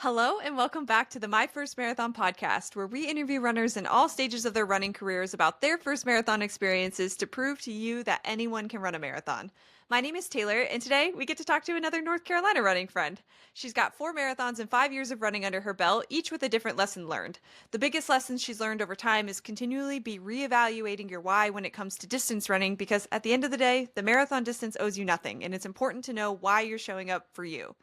Hello, and welcome back to the My First Marathon podcast, where we interview runners in all stages of their running careers about their first marathon experiences to prove to you that anyone can run a marathon. My name is Taylor, and today we get to talk to another North Carolina running friend. She's got 4 marathons and 5 years of running under her belt, each with a different lesson learned. The biggest lesson she's learned over time is continually be reevaluating your why when it comes to distance running, because at the end of the day, the marathon distance owes you nothing, and it's important to know why you're showing up for you.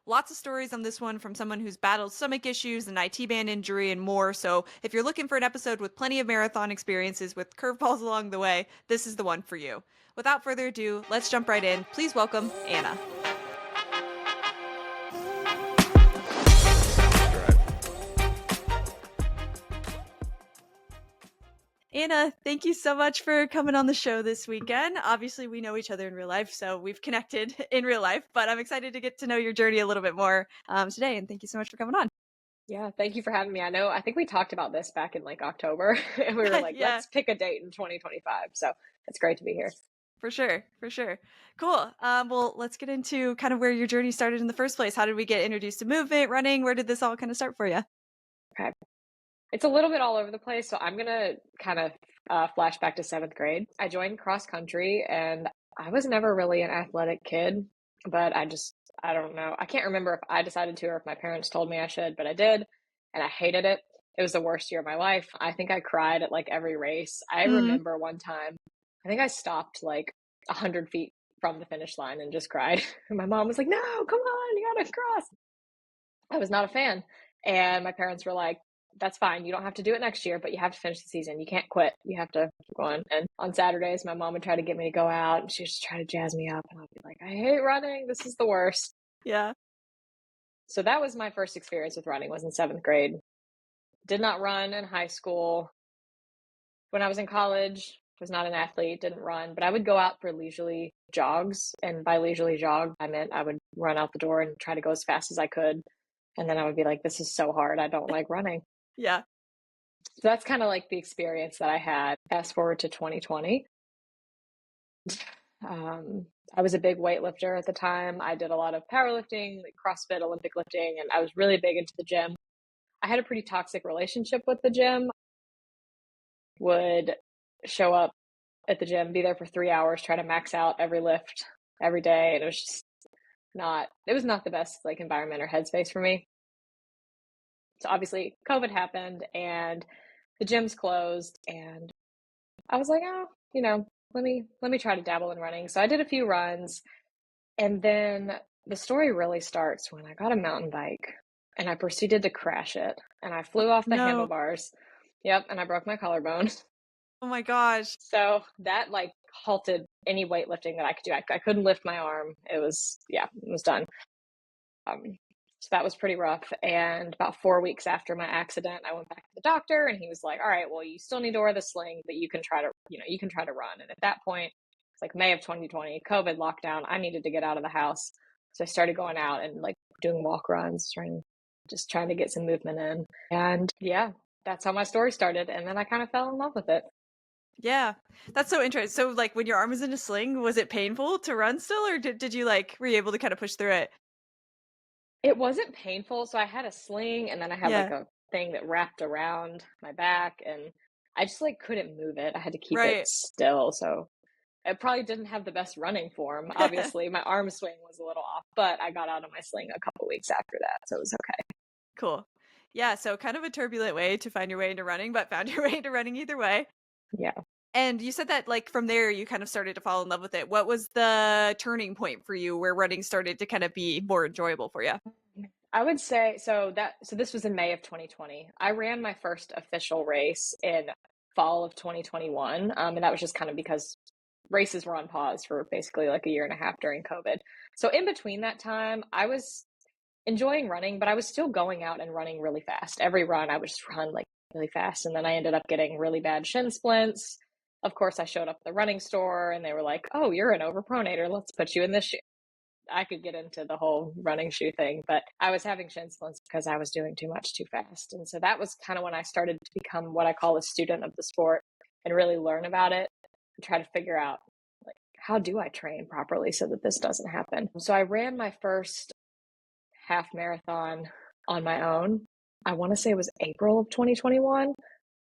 Lots of stories on this one from someone who's battled stomach issues, an IT band injury, and more. So, if you're looking for an episode with plenty of marathon experiences with curveballs along the way, this is the one for you. Without further ado, let's jump right in. Please welcome Anna. Anna, thank you so much for coming on the show this weekend. Obviously, we know each other in real life, so we've connected in real life, but I'm excited to get to know your journey a little bit more today, and thank you so much for coming on. Yeah, thank you for having me. I think we talked about this back in like October and we were like, Yeah. let's pick a date in 2025. So it's great to be here. For sure, for sure. Cool. Well, let's get into kind of where your journey started in the first place. How did we get introduced to movement, running? Where did this all kind of start for you? Okay. It's a little bit all over the place. So I'm going to kind of flash back to seventh grade. I joined cross country and I was never really an athletic kid, but I don't know. I can't remember if I decided to or if my parents told me I should, but I did. And I hated it. It was the worst year of my life. I think I cried at like every race. I Mm, remember one time, I think I stopped like 100 feet from the finish line and just cried. And my mom was like, no, come on, you gotta cross. I was not a fan. And my parents were like, that's fine. You don't have to do it next year, but you have to finish the season. You can't quit. You have to keep going. And on Saturdays, my mom would try to get me to go out and she would just try to jazz me up. And I'd be like, I hate running. This is the worst. yeah. So that was my first experience with running, was in seventh grade. Did not run in high school. When I was in college, was not an athlete, didn't run, but I would go out for leisurely jogs. And by leisurely jog, I meant I would run out the door and try to go as fast as I could. And then I would be like, this is so hard. I don't like running. Yeah. So that's kind of like the experience that I had. Fast forward to 2020. I was a big weightlifter at the time. I did a lot of powerlifting, like CrossFit, Olympic lifting, and I was really big into the gym. I had a pretty toxic relationship with the gym. Would show up at the gym, be there for 3 hours, try to max out every lift every day. And it was just it was not the best like environment or headspace for me. So obviously COVID happened and the gym's closed and I was like, oh, let me try to dabble in running. So I did a few runs and then the story really starts when I got a mountain bike and I proceeded to crash it and I flew off the No. handlebars. Yep, and I broke my collarbone. Oh my gosh. So that like halted any weightlifting that I could do. I couldn't lift my arm. It was done. So that was pretty rough. And about 4 weeks after my accident, I went back to the doctor and he was like, all right, well, you still need to wear the sling, but you can try to, you can try to run. And at that point, it's like May of 2020, COVID lockdown. I needed to get out of the house. So I started going out and like doing walk runs, trying to get some movement in. And yeah, that's how my story started. And then I kind of fell in love with it. Yeah. That's so interesting. So, like, when your arm was in a sling, was it painful to run still, or did you were you able to kind of push through it? It wasn't painful. So I had a sling and then I had like Yeah. a thing that wrapped around my back and I just like couldn't move it. I had to keep it Right. still. So it probably didn't have the best running form. Obviously, my arm swing was a little off, but I got out of my sling a couple weeks after that. So it was okay. Cool. Yeah. So, kind of a turbulent way to find your way into running, but found your way into running either way. Yeah. And you said that, like, from there, you kind of started to fall in love with it. What was the turning point for you where running started to kind of be more enjoyable for you? I would say so this was in May of 2020. I ran my first official race in fall of 2021. And that was just kind of because races were on pause for basically like a year and a half during COVID. So in between that time, I was enjoying running, but I was still going out and running really fast. Every run, I would just run like really fast. And then I ended up getting really bad shin splints. Of course, I showed up at the running store and they were like, oh, you're an overpronator. Let's put you in this shoe. I could get into the whole running shoe thing, but I was having shin splints because I was doing too much too fast. And so that was kind of when I started to become what I call a student of the sport and really learn about it and try to figure out like how do I train properly so that this doesn't happen. So I ran my first half marathon on my own. I want to say it was April of 2021.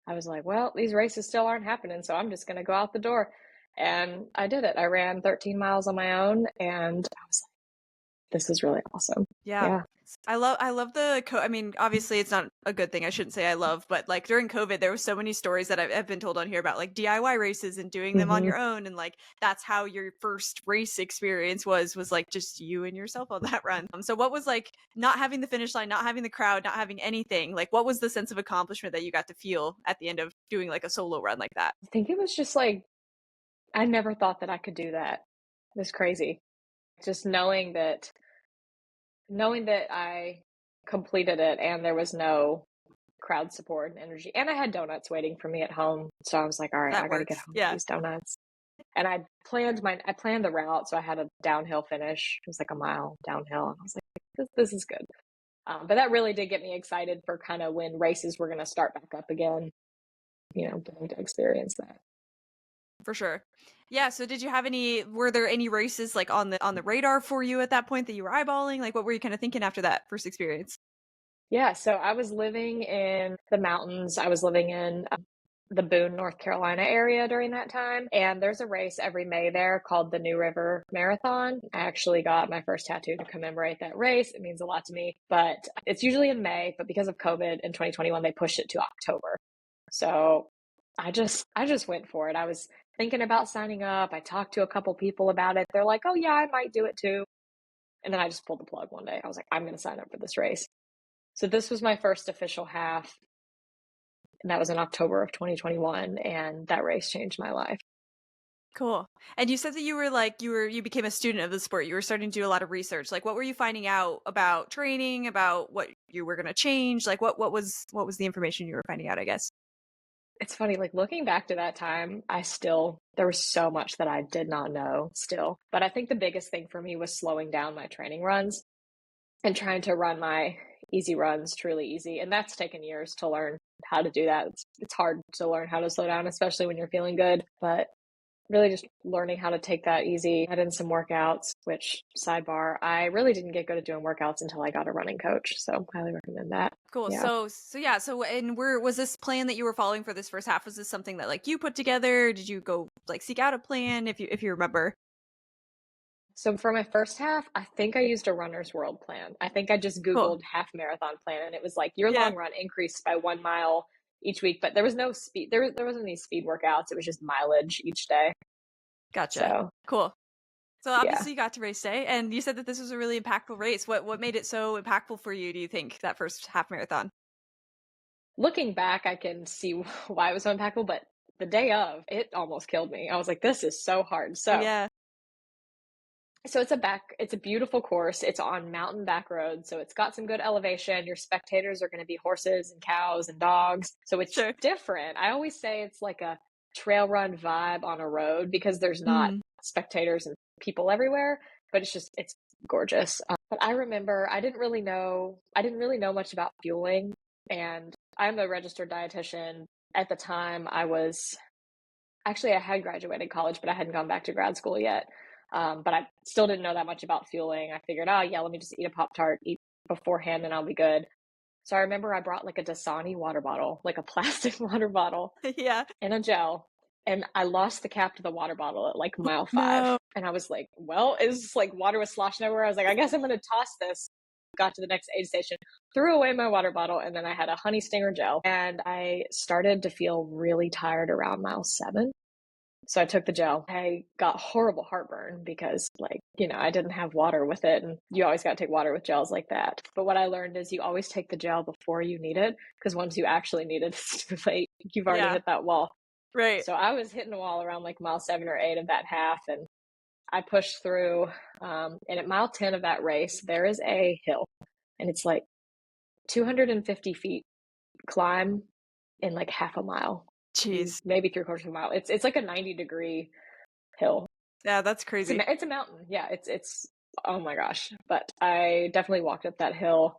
I was like, well, these races still aren't happening, so I'm just going to go out the door. And I did it. I ran 13 miles on my own, and I was like, this is really awesome. Yeah. Yeah. I love I mean, obviously it's not a good thing. I shouldn't say I love, but like during COVID, there was so many stories that I've been told on here about like DIY races and doing them on Hmm. your own. And like, that's how your first race experience was like just you and yourself on that run. So what was like not having the finish line, not having the crowd, not having anything, like what was the sense of accomplishment that you got to feel at the end of doing like a solo run like that? I think it was just like, I never thought that I could do that. It was crazy. Just knowing that I completed it and there was no crowd support and energy. And I had donuts waiting for me at home. So I was like, all right, That I got to get works. home with Yeah, these donuts. And I planned the route. So I had a downhill finish. It was like a mile downhill. And I was like, this is good. But that really did get me excited for kind of when races were going to start back up again, getting to experience that. for sure. Yeah, so were there any races like on the radar for you at that point that you were eyeballing? Like what were you kind of thinking after that first experience? Yeah. So I was living in the mountains. I was living in the Boone, North Carolina area during that time. And there's a race every May there called the New River Marathon. I actually got my first tattoo to commemorate that race. It means a lot to me, but it's usually in May, but because of COVID in 2021, they pushed it to October. So I just went for it. I was thinking about signing up. I talked to a couple people about it. They're like, "Oh yeah, I might do it too." And then I just pulled the plug one day. I was like, "I'm going to sign up for this race." So this was my first official half, and that was in October of 2021, and that race changed my life. Cool. And you said that you became a student of the sport. You were starting to do a lot of research. Like what were you finding out about training, about what you were going to change? Like what was the information you were finding out, I guess? It's funny, like looking back to that time, there was so much that I did not know still. But I think the biggest thing for me was slowing down my training runs and trying to run my easy runs truly easy. And that's taken years to learn how to do that. It's hard to learn how to slow down, especially when you're feeling good. But really just learning how to take that easy, add in some workouts, which sidebar, I really didn't get good at doing workouts until I got a running coach. So highly recommend that. Cool. Yeah. So yeah, and was this plan that you were following for this first half, was this something that like you put together? Did you go like seek out a plan if you remember? So for my first half, I think I used a runner's world plan. I think I just Cool. Googled half marathon plan and it was like your Yeah. long run increased by 1 mile each week, but there was no speed. There wasn't any speed workouts. It was just mileage each day. Gotcha. So Cool. So yeah, obviously you got to race day, and you said that this was a really impactful race. What made it so impactful for you, do you think, that first half marathon? looking back, I can see why it was so impactful, but the day of, it almost killed me. I was like, this is so hard. Oh So yeah. it's a beautiful course. It's on mountain back roads, so it's got some good elevation. Your spectators are going to be horses and cows and dogs. So it's Sure. different. I always say it's like a trail run vibe on a road because there's not Mm, spectators and people everywhere, but it's gorgeous. But I remember I didn't really know much about fueling, and I'm a registered dietitian. At the time, I had graduated college, but I hadn't gone back to grad school yet. But I still didn't know that much about fueling. I figured, oh yeah, let me just eat a Pop Tart, eat beforehand, and I'll be good. So I remember I brought like a Dasani water bottle, like a plastic water bottle, yeah. and a gel, and I lost the cap to the water bottle at like mile 5. No. And I was like, well, it's like water was sloshing everywhere. I was like, I guess I'm gonna toss this. Got to the next aid station, threw away my water bottle, and then I had a honey stinger gel. And I started to feel really tired around mile 7. So I took the gel. I got horrible heartburn because, like, I didn't have water with it. And you always got to take water with gels like that. But what I learned is you always take the gel before you need it because once you actually need it, it's too late. You've already Yeah. hit that wall. Right. So I was hitting the wall around like mile 7 or 8 of that half. And I pushed through. And at mile 10 of that race, there is a hill. And it's like 250 feet climb in like half a mile, Jeez. maybe 3/4 of a mile. It's like a 90-degree hill. Yeah, that's crazy. It's a mountain. Yeah, it's oh my gosh. But I definitely walked up that hill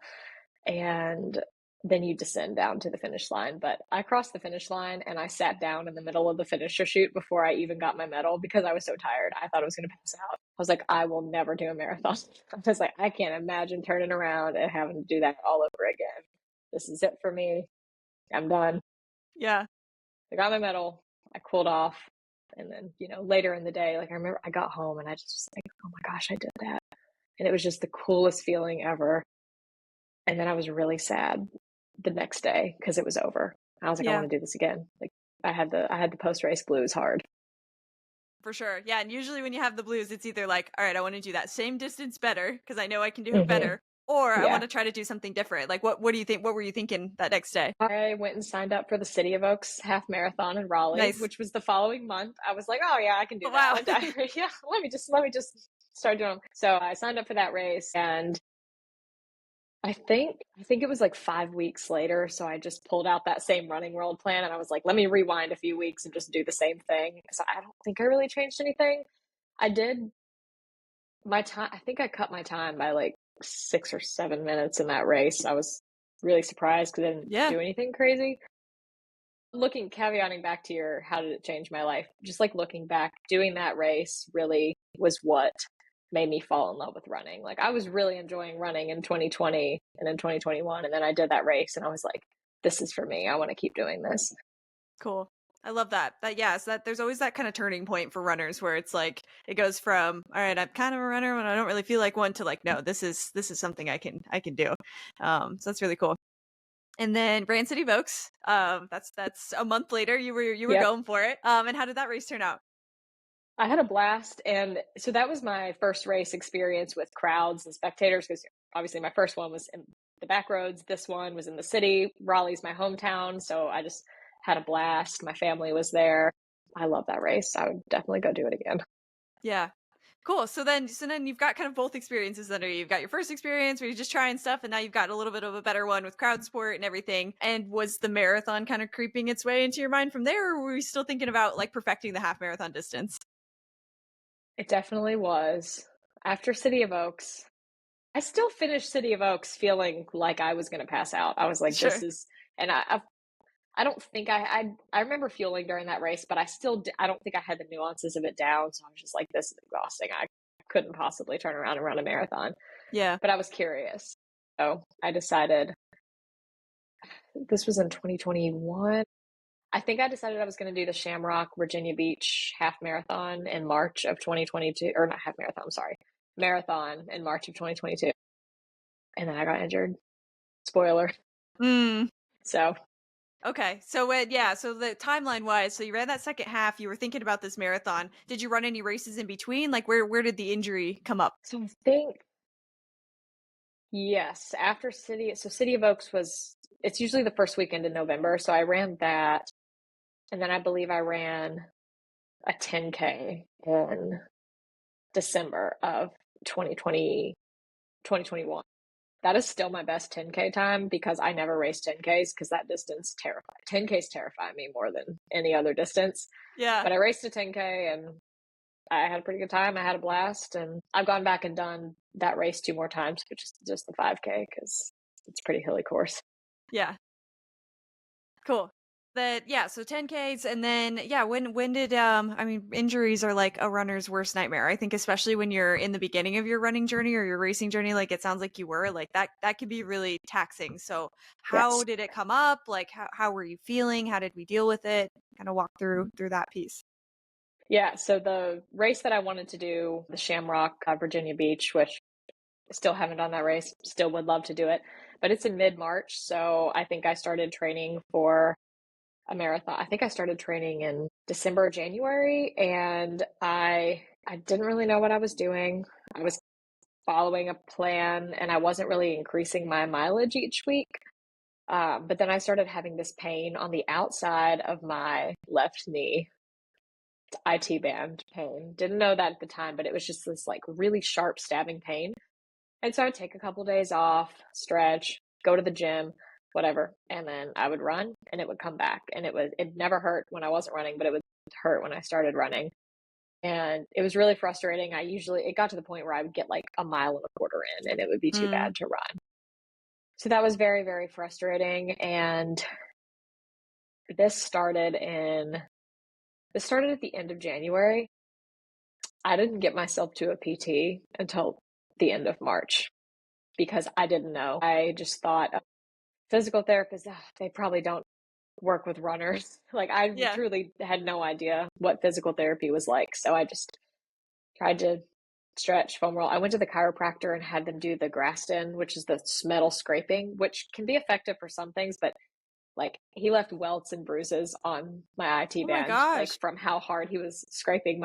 and then you descend down to the finish line. But I crossed the finish line and I sat down in the middle of the finisher chute before I even got my medal because I was so tired. I thought I was going to pass out. I was like, I will never do a marathon. I was like, I can't imagine turning around and having to do that all over again. This is it for me. I'm done. Yeah. I got my medal. I cooled off. And then, later in the day, like I remember I got home and I just was like, oh my gosh, I did that. And it was just the coolest feeling ever. And then I was really sad the next day because it was over. I was like, I Yeah. want to do this again. Like I had the post race blues hard. For sure. Yeah, and usually when you have the blues, it's either like, all right, I want to do that same distance better because I know I can do it Hmm. better, or I want Yeah. to try to do something different. Like what do you think? What were you thinking that next day? I went and signed up for the City of Oaks half marathon in Raleigh, Nice. which was the following month. I was like, oh yeah, I can do Oh, that. wow. Like, yeah, let me just start doing them. So I signed up for that race, and I think it was like 5 weeks later. So I just pulled out that same running world plan, and I was like, let me rewind a few weeks and just do the same thing. So I don't think I really changed anything. I did my time. I think I cut my time by like 6 or 7 minutes in that race. I was really surprised because I didn't Yeah. do anything crazy. Looking caveating back to your how did it change my life, just like looking back, doing that race really was what made me fall in love with running. Like I was really enjoying running in 2020 and in 2021, and then I did that race and I was like, this is for me. I want to keep doing this. Cool. I love that. Yeah, so that there's always that kind of turning point for runners where it's like it goes from all right, I'm kind of a runner when I don't really feel like one to like no, this is something I can do. So that's really cool. And then Brand City Vokes. That's a month later. You were Yep. going for it. And how did that race turn out? I had a blast. And so that was my first race experience with crowds and spectators because obviously my first one was in the back roads. This one was in the city. Raleigh's my hometown. So I just had a blast. My family was there. I love that race. I would definitely go do it again. Yeah. Cool. So then you've got kind of both experiences under you. You've got your first experience where you're just trying stuff, and now you've got a little bit of a better one with crowd sport and everything. And was the marathon kind of creeping its way into your mind from there, or were you still thinking about like perfecting the half marathon distance? It definitely was. After City of Oaks, I still finished City of Oaks feeling like I was going to pass out. I was like, this Sure. is, and I don't think I remember fueling during that race, but I don't think I had the nuances of it down. So I was just like, this is exhausting. I couldn't possibly turn around and run a marathon, Yeah. but I was curious. So I decided this was in 2021. I think I decided I was going to do the Shamrock Virginia Beach half marathon in March of 2022, or not half marathon, I'm sorry, marathon in March of 2022. And then I got injured. Spoiler. Mm. So Okay. So the timeline wise, so you ran that second half, you were thinking about this marathon. Did you run any races in between? Like where did the injury come up? I think yes, so City of Oaks it's usually the first weekend in November. So I ran that, and then I believe I ran a 10K in December of 2020 2021. That is still my best 10K time because I never raced 10Ks because that distance terrified. 10Ks terrify me more than any other distance. Yeah. But I raced a 10K and I had a pretty good time. I had a blast, and I've gone back and done that race two more times, which is just the 5K because it's a pretty hilly course. Yeah. Cool. So 10Ks and then yeah, when did I mean injuries are like a runner's worst nightmare. I think especially when you're in the beginning of your running journey or your racing journey like it sounds like you were, like that could be really taxing. So how Yes. did it come up? Like how were you feeling? How did we deal with it? Kind of walk through that piece. Yeah. So the race that I wanted to do, the Shamrock, Virginia Beach, which I still haven't done that race, still would love to do it, but it's in mid March. So I think I started training for a marathon. I think I started training in December, January, and I didn't really know what I was doing. I was following a plan, and I wasn't really increasing my mileage each week. But then I started having this pain on the outside of my left knee, IT band pain. Didn't know that at the time, but it was just this like really sharp stabbing pain. And so I'd take a couple days off, stretch, go to the gym, whatever, and then I would run and it would come back. And it never hurt when I wasn't running, but it would hurt when I started running. And it was really frustrating. It got to the point where I would get like a mile and a quarter in and it would be too Mm, bad to run. So that was very, very frustrating. And this started at the end of January. I didn't get myself to a PT until the end of March because I didn't know. I just thought physical therapists, they probably don't work with runners. Like I Yeah. truly had no idea what physical therapy was like. So I just tried to stretch, foam roll. I went to the chiropractor and had them do the Graston, which is the metal scraping, which can be effective for some things, but like he left welts and bruises on my IT Oh my band, like gosh. from how hard he was scraping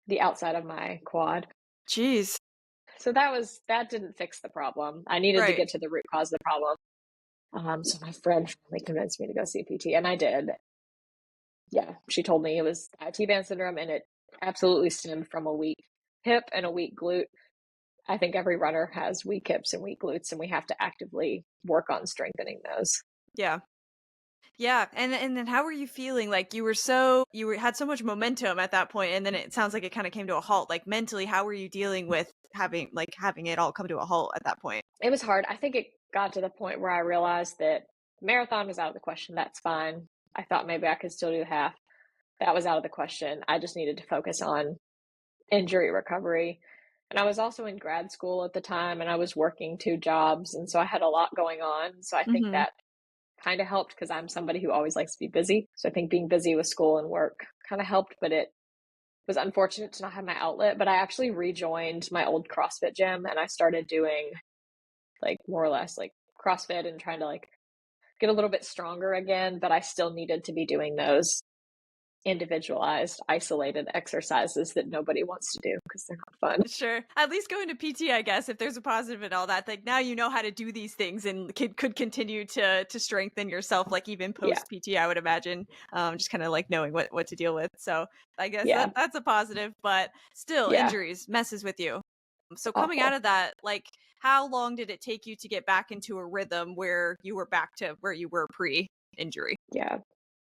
the outside of my quad. Jeez. So that didn't fix the problem. I needed to Right. get to the root cause of the problem. So my friend finally convinced me to go see a PT, and I did. Yeah, she told me it was IT band syndrome, and it absolutely stemmed from a weak hip and a weak glute. I think every runner has weak hips and weak glutes, and we have to actively work on strengthening those. Yeah. Yeah, and then how were you feeling? Like, you had so much momentum at that point, and then it sounds like it kinda came to a halt. Like, mentally, how were you dealing with having it all come to a halt at that point? It was hard. I think it got to the point where I realized that marathon was out of the question. That's fine. I thought maybe I could still do the half. That was out of the question. I just needed to focus on injury recovery. And I was also in grad school at the time and I was working two jobs. And so I had a lot going on. So I think Mhm. that kind of helped because I'm somebody who always likes to be busy. So I think being busy with school and work kind of helped, but it was unfortunate to not have my outlet. But I actually rejoined my old CrossFit gym and I started doing like more or less like CrossFit and trying to like get a little bit stronger again. But I still needed to be doing those individualized, isolated exercises that nobody wants to do because they're not fun. Sure. At least going to PT, I guess, if there's a positive and all that, like, now you know how to do these things and could continue to strengthen yourself, like, even Yeah. post PT, I would imagine, just kinda, like, knowing what to deal with, so I guess Yeah. that's a positive, but still, Yeah. injuries messes with you. So coming out Awful. of that, like, how long did it take you to get back into a rhythm where you were back to where you were pre-injury? Yeah.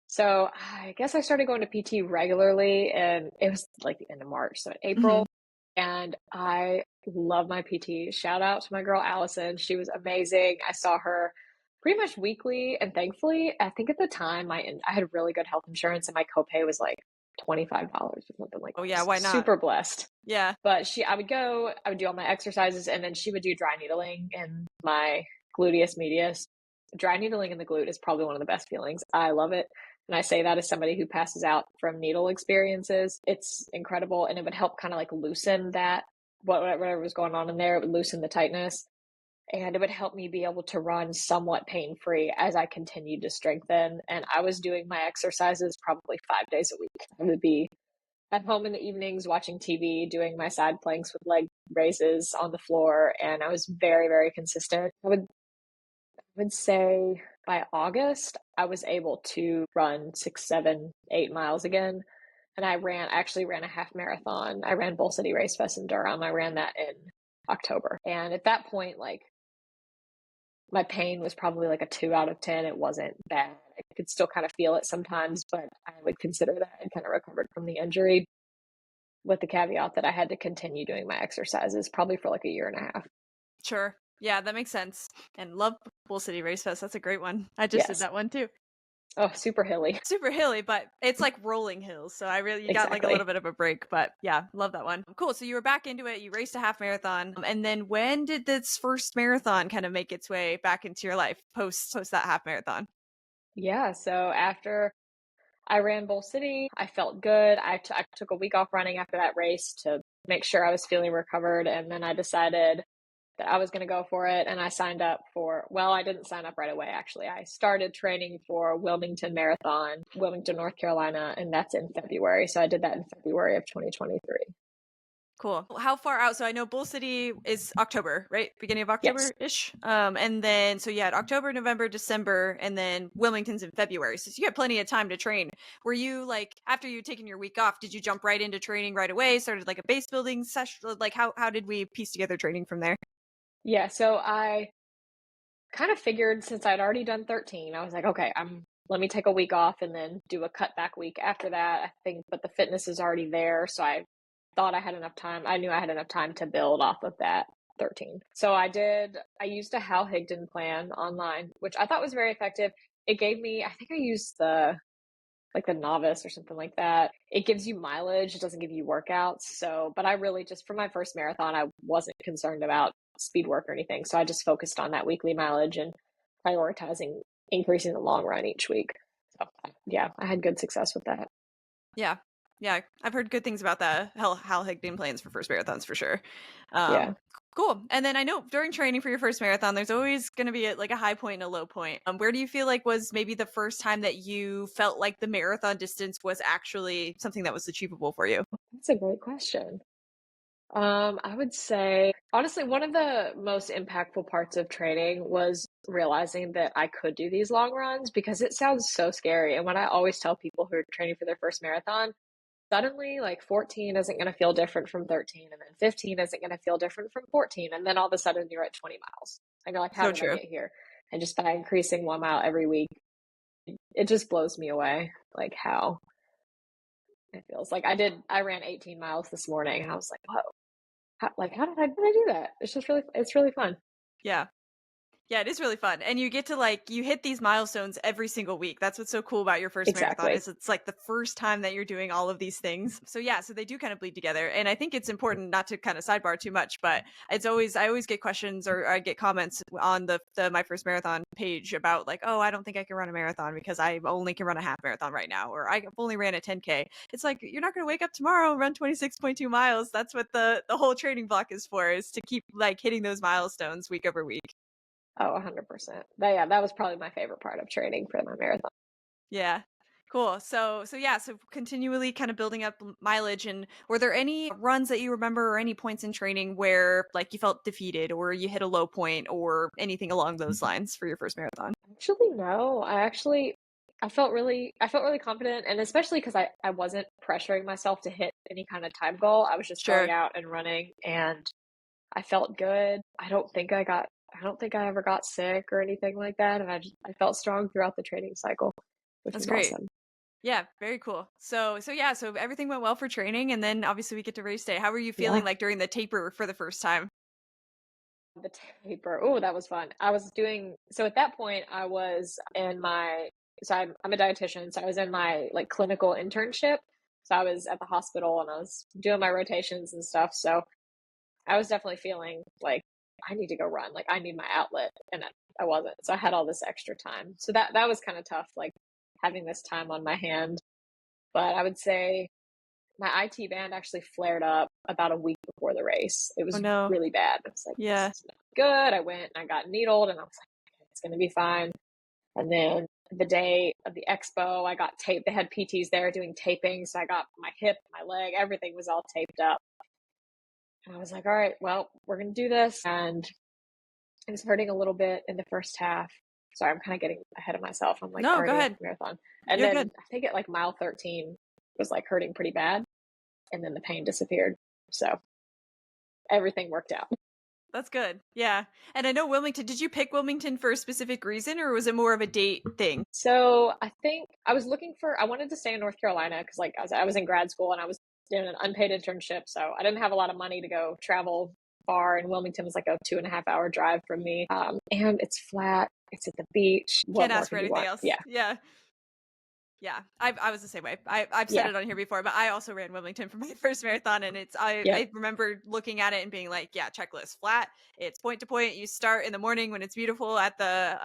So I guess I started going to PT regularly and it was like the end of March, so in April. Mhm. And I love my PT. Shout out to my girl Allison. She was amazing. I saw her pretty much weekly, and thankfully, I think at the time I had really good health insurance, and my copay was like $25 or something like Oh, that. I yeah, was why not? super blessed. Yeah, But I would go, I would do all my exercises, and then she would do dry needling in my gluteus medius. Dry needling in the glute is probably one of the best feelings. I love it. And I say that as somebody who passes out from needle experiences. It's incredible. And it would help kind of like loosen that, whatever was going on in there, it would loosen the tightness. And it would help me be able to run somewhat pain free as I continued to strengthen. And I was doing my exercises probably 5 days a week. I would be at home in the evenings watching TV, doing my side planks with leg raises on the floor. And I was very, very consistent. I would say by August, I was able to run 6, 7, 8 miles again. And I actually ran a half marathon. I ran Bull City Race Fest in Durham. I ran that in October. And at that point, like my pain was probably like a 2 out of 10. It wasn't bad. I could still kind of feel it sometimes, but I would consider that I kind of recovered from the injury with the caveat that I had to continue doing my exercises probably for like a year and a half. sure. Yeah, that makes sense, and love Bull City Race Fest, that's a great one. I just did Yes. that one too. Oh, super hilly. Super hilly, but it's like rolling hills, so I really you got, like, a little Exactly. bit of a break, but yeah, love that one. Cool, so you were back into it, you raced a half marathon, and then when did this first marathon kinda make its way back into your life post that half marathon? Yeah. So after I ran Bowl City, I felt good. I took a week off running after that race to make sure I was feeling recovered. And then I decided that I was going to go for it. And I signed up well, I didn't sign up right away, actually. I started training for Wilmington Marathon, Wilmington, North Carolina, and that's in February. So I did that in February of 2023. Cool. How far out? So I know Bull City is October, right? Beginning of Yes. October-ish? And then so you had October, November, December, and then Wilmington's in February. So you had plenty of time to train. Were you like after you'd taken your week off, did you jump right into training right away? Started like a base building session? Like how did we piece together training from there? Yeah. So I kind of figured since I'd already done 13, I was like, okay, let me take a week off and then do a cutback week after that. I think, but the fitness is already there. So I thought I had enough time. I knew I had enough time to build off of that. 13. So I used a Hal Higdon plan online, which I thought was very effective. It gave me, I think I used the novice or something like that. It gives you mileage, it doesn't give you workouts. So, but I really just for my first marathon, I wasn't concerned about speed work or anything. So I just focused on that weekly mileage and prioritizing increasing the long run each week. So, yeah, I had good success with that. Yeah. Yeah. I've heard good things about the Hal Higdon plans for first marathons for sure. Yeah. Cool. And then I know during training for your first marathon, there's always going to be like a high point and a low point. Where do you feel like was maybe the first time that you felt like the marathon distance was actually something that was achievable for you? That's a great question. I would say, honestly, one of the most impactful parts of training was realizing that I could do these long runs because it sounds so scary. And when I always tell people who are training for their first marathon, suddenly like 14 isn't going to feel different from 13, and then 15 isn't going to feel different from 14. And then all of a sudden you're at 20 miles. And you're like, how So did I true. get here? And just by increasing 1 mile every week, it just blows me away, like how it feels. Like I ran 18 miles this morning and I was like, whoa. How did I do that? It's really fun. Yeah. Yeah, it is really fun. And you get to like you hit these milestones every single week. That's what's so cool about your first marathon Exactly. is it's like the first time that you're doing all of these things. So yeah, so they do kind of bleed together. And I think it's important not to kind of sidebar too much, but I always get questions or I get comments on the my first marathon page about like, "Oh, I don't think I can run a marathon because I only can run a half marathon right now or I've only ran a 10K." It's like you're not going to wake up tomorrow and run 26.2 miles. That's what the whole training block is for, is to keep like hitting those milestones week over week. Oh, 100%. That was probably my favorite part of training for my marathon. Yeah. Cool. So yeah, so continually kind of building up mileage. And were there any runs that you remember or any points in training where like you felt defeated or you hit a low point or anything along those lines for your first marathon? Actually, no. I felt really confident, and especially because I wasn't pressuring myself to hit any kind of time goal. I was just going Sure. out and running, and I felt good. I don't think I ever got sick or anything like that, and I felt strong throughout the training cycle, which That's was great. awesome. Yeah, very cool. So yeah, so everything went well for training and then obviously we get to race day. How were you feeling Yeah. like during the taper for the first time? The taper. Oh, that was fun. I was doing so at that point I was in my so I'm a dietitian, so I was in my like clinical internship. So I was at the hospital and I was doing my rotations and stuff. So I was definitely feeling like I need to go run. Like I need my outlet and I wasn't. So I had all this extra time. So that was kind of tough, like having this time on my hand. But I would say my IT band actually flared up about a week before the race. It Oh was no. really bad. I was like, this Yeah. is not good. I went and I got needled and I was like, okay, it's going to be fine. And then the day of the expo, I got taped. They had PTs there doing taping. So I got my hip, my leg, everything was all taped up. And I was like, all right, well, we're going to do this. And it was hurting a little bit in the first half. Sorry, I'm kind of getting ahead of myself. I'm like No, go already at ahead. the marathon. And You're then good. I think at like mile 13 was like hurting pretty bad. And then the pain disappeared. So everything worked out. That's good. Yeah. And I know Wilmington, did you pick Wilmington for a specific reason or was it more of a date thing? So I think I wanted to stay in North Carolina because, like I was in grad school and I was doing an unpaid internship. So I didn't have a lot of money to go travel far. And Wilmington was like a 2.5 hour drive from me. And it's flat, it's at the beach. What Can't more ask for could you anything want? else. Yeah. Yeah. Yeah, I was the same way. I've said Yeah. it on here before, but I also ran Wilmington for my first marathon, and Yep. I remember looking at it and being like, yeah, checklist flat. It's point to point. You start in the morning when it's beautiful at the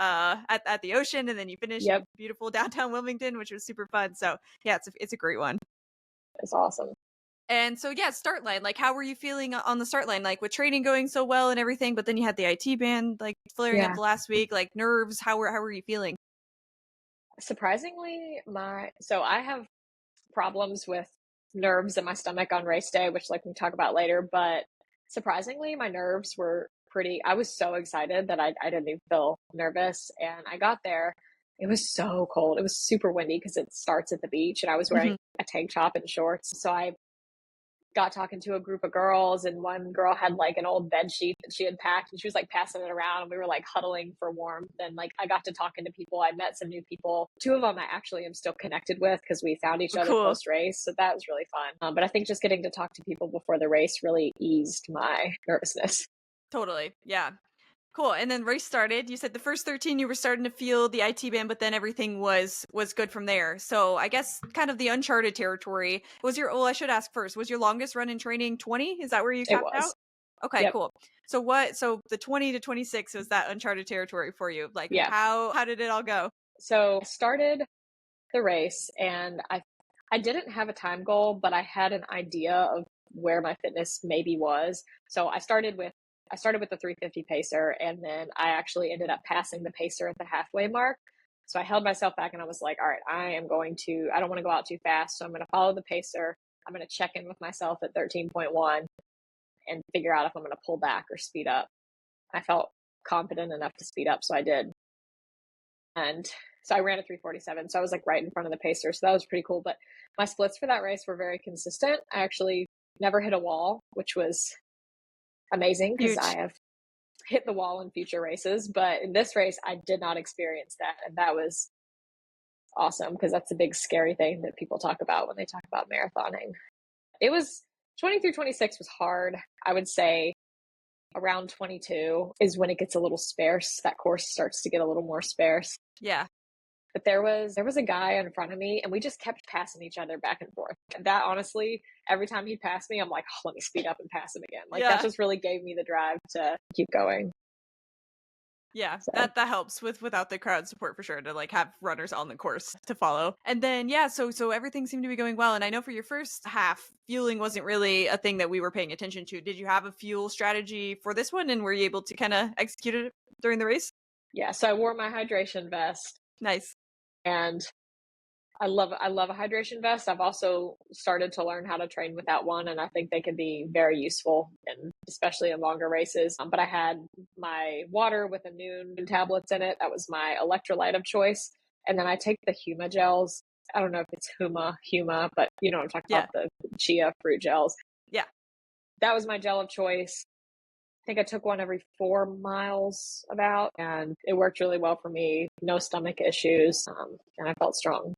at the ocean, and then you finish Yep. in beautiful downtown Wilmington, which was super fun. So yeah, it's a great one. It's awesome. And so yeah, start line. Like, how were you feeling on the start line? Like with training going so well and everything, but then you had the IT band like flaring up Yeah. the last week. Like nerves. How were you feeling? Surprisingly, I have problems with nerves in my stomach on race day, which like we talk about later, but surprisingly my nerves were pretty I was so excited that I didn't even feel nervous and I got there. It was so cold. It was super windy because it starts at the beach and I was wearing Mhm. a tank top and shorts. So I got talking to a group of girls and one girl had like an old bed sheet that she had packed and she was like passing it around and we were like huddling for warmth and like I got to talking to people. I met some new people. Two of them I actually am still connected with because we found each other Cool. post race, so that was really fun. But I think just getting to talk to people before the race really eased my nervousness. Totally. Yeah. Cool. And then race started. You said the first 13 you were starting to feel the IT band, but then everything was good from there. So I guess kind of the uncharted territory. Was your I should ask first, was your longest run in training 20? Is that where you It capped out? was. Okay, Yep. cool. So the 20 to 26 was that uncharted territory for you. Like Yeah. how did it all go? So I started the race and I didn't have a time goal, but I had an idea of where my fitness maybe was. So I started with the 350 pacer, and then I actually ended up passing the pacer at the halfway mark. So I held myself back and I was like, all right, I don't want to go out too fast. So I'm going to follow the pacer. I'm going to check in with myself at 13.1 and figure out if I'm going to pull back or speed up. I felt confident enough to speed up. So I did. And so I ran a 347. So I was like right in front of the pacer. So that was pretty cool. But my splits for that race were very consistent. I actually never hit a wall, which was amazing because I Huge. have hit the wall in future races. But in this race, I did not experience that. And that was awesome because that's a big scary thing that people talk about when they talk about marathoning. It was 20 through 26 was hard. I would say around 22 is when it gets a little sparse. That course starts to get a little more sparse. Yeah. But there was a guy in front of me and we just kept passing each other back and forth. And that honestly, every time he'd pass me, I'm like, oh, let me speed up and pass him again. Like that Yeah. just really gave me the drive to keep going. Yeah, So that helps without the crowd support for sure to like have runners on the course to follow. And then yeah, so everything seemed to be going well. And I know for your first half, fueling wasn't really a thing that we were paying attention to. Did you have a fuel strategy for this one and were you able to kind of execute it during the race? yeah, so I wore my hydration vest Nice. and I love a hydration vest. I've also started to learn how to train without one, and I think they can be very useful, and especially in longer races. But I had my water with a noon tablets in it. That was my electrolyte of choice, and then I take the Huma gels. I don't know if it's Huma, but you know what I'm talking Yeah. about, the chia fruit gels. Yeah. That was my gel of choice. I think I took one every 4 miles about, and it worked really well for me. No stomach issues, and I felt strong.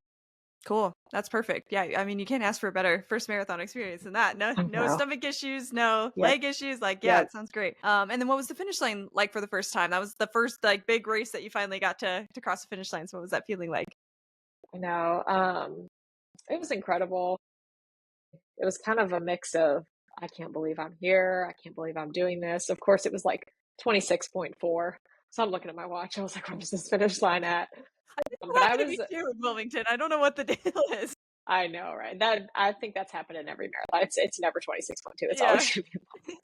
Cool. That's perfect. Yeah, I mean, you can't ask for a better first marathon experience than that. No, I no know. stomach issues, no Yep. leg issues. Like, yeah, Yep. it sounds great. And then what was the finish line like for the first time? That was the first like big race that you finally got to cross the finish line. So what was that feeling like? I know. It was incredible. It was kind of a mix of, I can't believe I'm here. I can't believe I'm doing this. Of course, it was like 26.4. So I'm looking at my watch. I was like, where's this finish line at? But That I happened to me was, too in Wilmington. I don't know what the deal is. I know, right? I think that's happened in every marathon. It's never 26.2. It's always Yeah. going to be,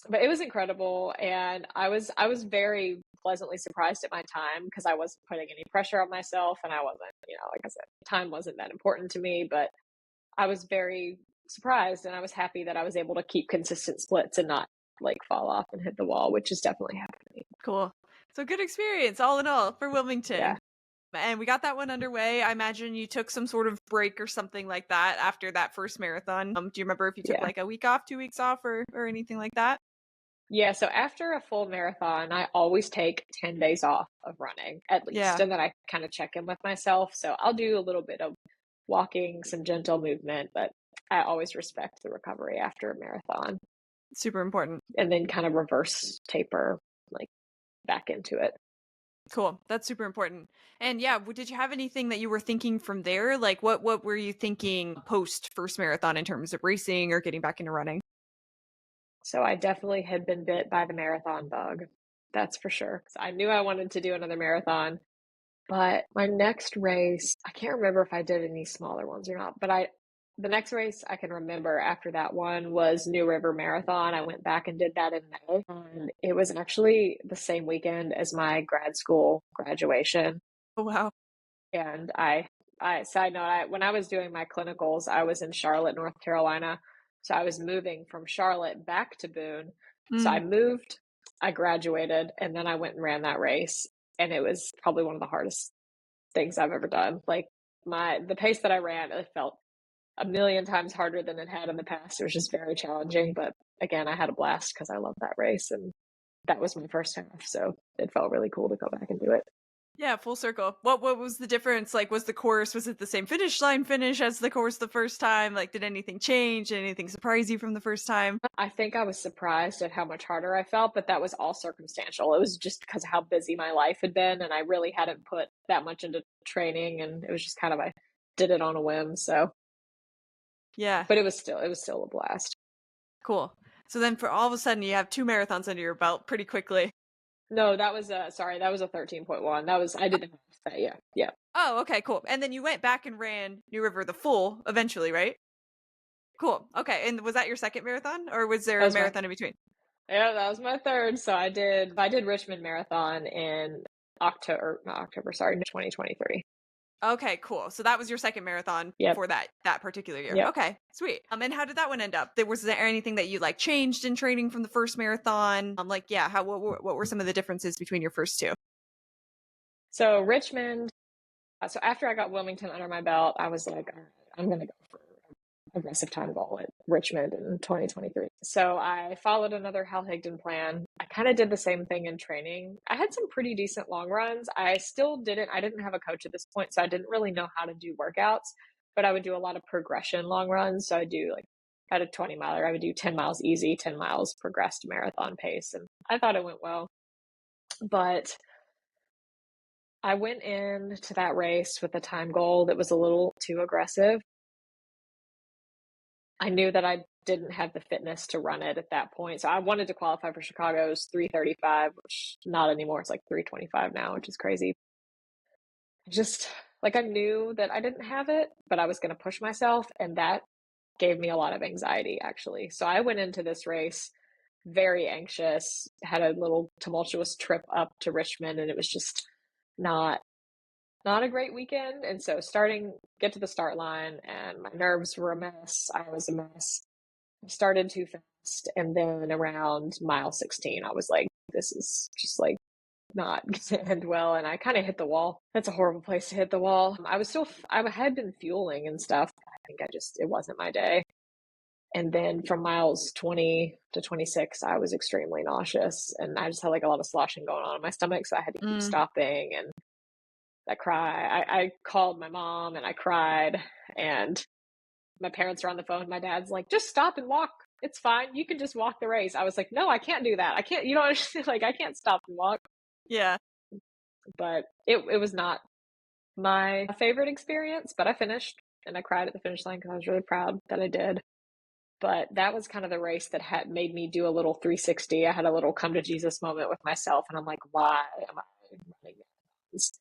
but it was incredible. And I was very pleasantly surprised at my time because I wasn't putting any pressure on myself. And I wasn't, like I said, time wasn't that important to me, but I was very surprised and I was happy that I was able to keep consistent splits and not like fall off and hit the wall, which has definitely happened to me. Cool. So good experience all in all for Yeah. Wilmington. And we got that one underway. I imagine you took some sort of break or something like that after that first marathon. Do you remember if you took Yeah. like a week off, 2 weeks off, or anything like that? Yeah. So after a full marathon, I always take 10 days off of running at least. Yeah, And then I kind of check in with myself. So I'll do a little bit of walking, some gentle movement, but I always respect the recovery after a marathon super important. and then kind of reverse taper like back into it. Cool. That's super important. And yeah, did you have anything that you were thinking from there? Like what were you thinking post first marathon in terms of racing or getting back into running? So I definitely had been bit by the marathon bug. That's for sure. So I knew I wanted to do another marathon, but my next race, I can't remember if I did any smaller ones or not, but the next race I can remember after that one was New River Marathon. I went back and did that in May, and it was actually the same weekend as my grad school graduation. Oh wow. And side note, when I was doing my clinicals, I was in Charlotte, North Carolina. So I was moving from Charlotte back to Boone. So I Mm. moved, I graduated, and then I went and ran that race. And it was probably one of the hardest things I've ever done. Like the pace that I ran, it felt a million times harder than it had in the past. It was just very challenging. But again, I had a blast because I love that race. And that was my first half. So it felt really cool to go back and do it. Yeah, full circle. What was the difference? Like, was it the same finish line finish as the course the first time? Like, did anything change? Did anything surprise you from the first time? I think I was surprised at how much harder I felt, but that was all circumstantial. It was just because of how busy my life had been, and I really hadn't put that much into training, and it was just kind of I did it on a whim. So, Yeah, but it was still a blast. cool. So then for all of a sudden you have 2 marathons under your belt pretty quickly. No, that was a sorry, that was a 13.1. That was I did the half that, yeah, yeah. Oh, okay, cool. And then you went back and ran New River the full eventually, right? Cool. Okay. And was that your second marathon or was there That a was my marathon in between? yeah, that was my third. So I did Richmond Marathon in October, not October, sorry, 2023. Okay, cool. So that was your second marathon Yep, for that particular year. yep. Okay, sweet. And how did that one end up? Was there anything that you like changed in training from the first marathon? Like yeah, how what were some of the differences between your first two? So Richmond, so after I got Wilmington under my belt, I was like, all right, I'm gonna go for aggressive time goal at Richmond in 2023. So I followed another Hal Higdon plan. I kind of did the same thing in training. I had some pretty decent long runs. I didn't have a coach at this point, so I didn't really know how to do workouts, but I would do a lot of progression long runs. So I do like at a 20 miler, I would do 10 miles easy, 10 miles progressed marathon pace. And I thought it went well. But I went into that race with a time goal that was a little too aggressive. I knew that I didn't have the fitness to run it at that point. So I wanted to qualify for Chicago's 3:35, which not anymore. It's like 3:25 now, which is crazy. Just like I knew that I didn't have it, but I was going to push myself. And that gave me a lot of anxiety, actually. So I went into this race very anxious, had a little tumultuous trip up to Richmond, and it was just not not a great weekend. And so get to the start line, and my nerves were a mess. I was a mess. I started too fast. And then around mile 16, I was like, this is just like not going to end well. And I kind of hit the wall. That's a horrible place to hit the wall. I had been fueling and stuff. I think it wasn't my day. And then from miles 20 to 26, I was extremely nauseous and I just had like a lot of sloshing going on in my stomach. So I had to keep Mm, stopping and I called my mom and I cried and my parents are on the phone. My dad's like, just stop and walk. It's fine. You can just walk the race. I was like, no, I can't do that. I can't, you don't understand. Like, I can't stop and walk. yeah, But it was not my favorite experience, but I finished and I cried at the finish line because I was really proud that I did. But that was kind of the race that had made me do a little 360. I had a little come to Jesus moment with myself. And I'm like, why am I running this?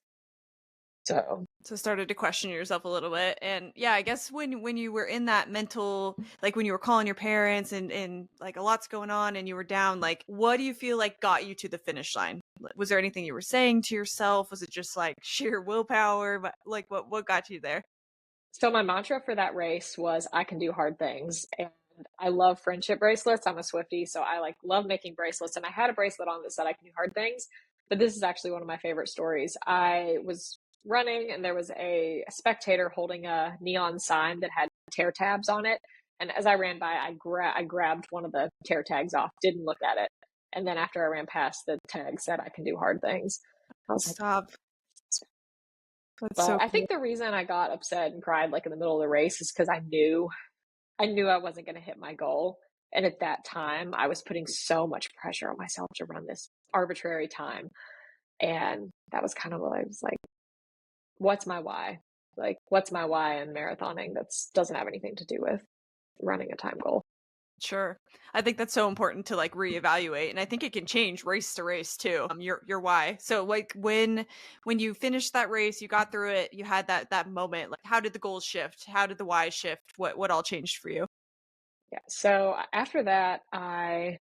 So so started to question yourself a little bit. And yeah, I guess when you were in that mental, like when you were calling your parents and like a lot's going on and you were down, like what do you feel like got you to the finish line? Was there anything you were saying to yourself? Was it just like sheer willpower? But like what got you there? So my mantra for that race was I can do hard things. And I love friendship bracelets. I'm a Swiftie, so I like love making bracelets. And I had a bracelet on that said I can do hard things. But this is actually one of my favorite stories. I was running and there was a spectator holding a neon sign that had tear tabs on it. And as I ran by, I grabbed one of the tear tags off, didn't look at it. And then after I ran past, the tag said I can do hard things. I was like, Stop. That's but so I cool. think the reason I got upset and cried like in the middle of the race is because I knew I wasn't going to hit my goal. And at that time, I was putting so much pressure on myself to run this arbitrary time. And that was kind of what I was like, what's my why? Like, what's my why in marathoning that doesn't have anything to do with running a time goal? Sure. I think that's so important to like reevaluate and I think it can change race to race too. Your why. So like when you finished that race, you got through it, you had that moment. Like how did the goals shift? How did the why shift? What all changed for you? Yeah. So after that, I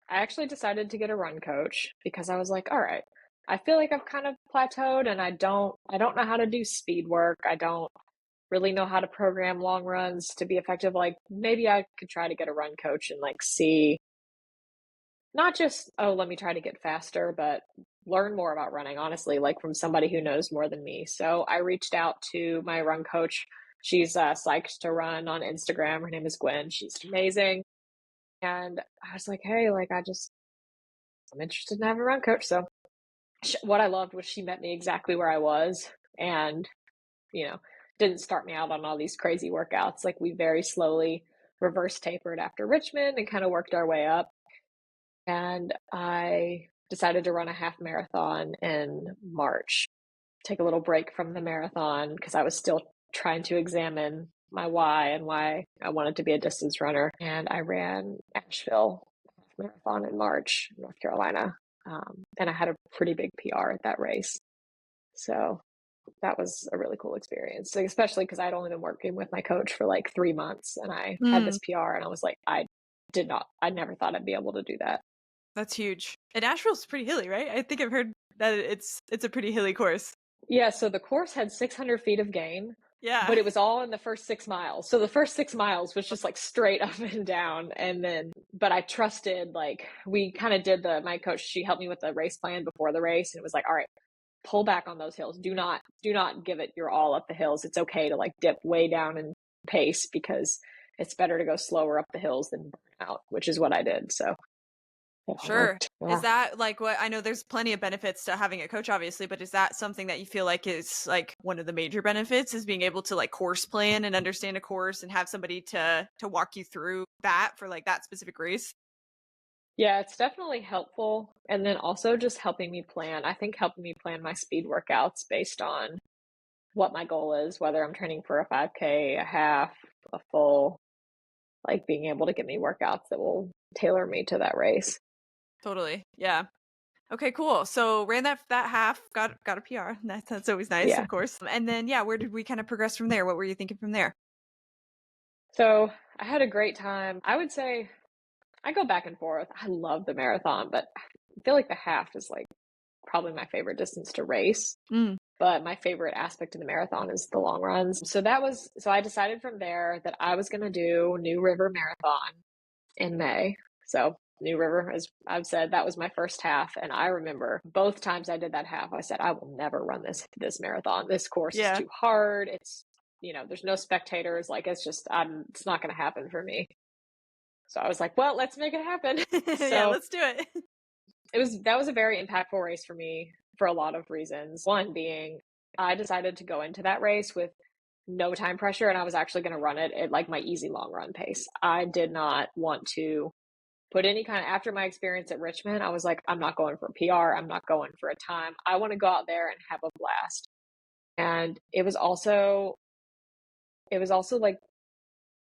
actually decided to get a run coach because I was like, all right, I feel like I've kind of plateaued and I don't know how to do speed work. I don't really know how to program long runs to be effective. Like maybe I could try to get a run coach and like see not just, oh, let me try to get faster, but learn more about running, honestly, like from somebody who knows more than me. So I reached out to my run coach. She's psyched to run on Instagram. Her name is Gwen. She's amazing. And I was like, hey, like I'm interested in having a run coach. So what I loved was she met me exactly where I was, and you know, didn't start me out on all these crazy workouts. Like we very slowly reverse tapered after Richmond and kind of worked our way up. And I decided to run a half marathon in March, take a little break from the marathon because I was still trying to examine my why and why I wanted to be a distance runner. And I ran Asheville marathon in March, North Carolina. And I had a pretty big PR at that race. So that was a really cool experience, like, especially because I'd only been working with my coach for like 3 months and I had Mm, this PR and I was like, I never thought I'd be able to do that. that's huge. And Asheville's pretty hilly, right? I think I've heard that it's a pretty hilly course. Yeah, so the course had 600 feet of gain, but Yeah. it was all in the first 6 miles. So the first 6 miles was just like straight up and down. And then, but I trusted, like, we kind of did my coach, she helped me with the race plan before the race. And it was like, all right, pull back on those hills. Do not give it your all up the hills. It's okay to like dip way down in pace because it's better to go slower up the hills than burn out, which is what I did. So it all Sure. worked. Is Yeah. that like what I know there's plenty of benefits to having a coach obviously, but is that something that you feel like is like one of the major benefits is being able to like course plan and understand a course and have somebody to walk you through that for like that specific race? Yeah, it's definitely helpful. And then also just helping me plan. I think helping me plan my speed workouts based on what my goal is, whether I'm training for a 5K, a half, a full, like being able to get me workouts that will tailor me to that race. Totally. Yeah. Okay, cool. So ran that half, got a PR. That's always nice, Yeah. of course. And then yeah, where did we kind of progress from there? What were you thinking from there? So I had a great time. I would say I go back and forth. I love the marathon, but I feel like the half is like probably my favorite distance to race. Mm, But my favorite aspect of the marathon is the long runs. So I decided from there that I was going to do New River Marathon in May. So New River, as I've said, that was my first half. And I remember both times I did that half, I said, I will never run this marathon. This course is yeah. too hard. It's, there's no spectators. Like it's not going to happen for me. So I was like, well, let's make it happen. Yeah, So let's do it. that was a very impactful race for me for a lot of reasons. One being I decided to go into that race with no time pressure and I was actually going to run it at like my easy long run pace. I did not want to put any kind of after my experience at Richmond, I was like, I'm not going for a PR. I'm not going for a time. I want to go out there and have a blast. And it was also like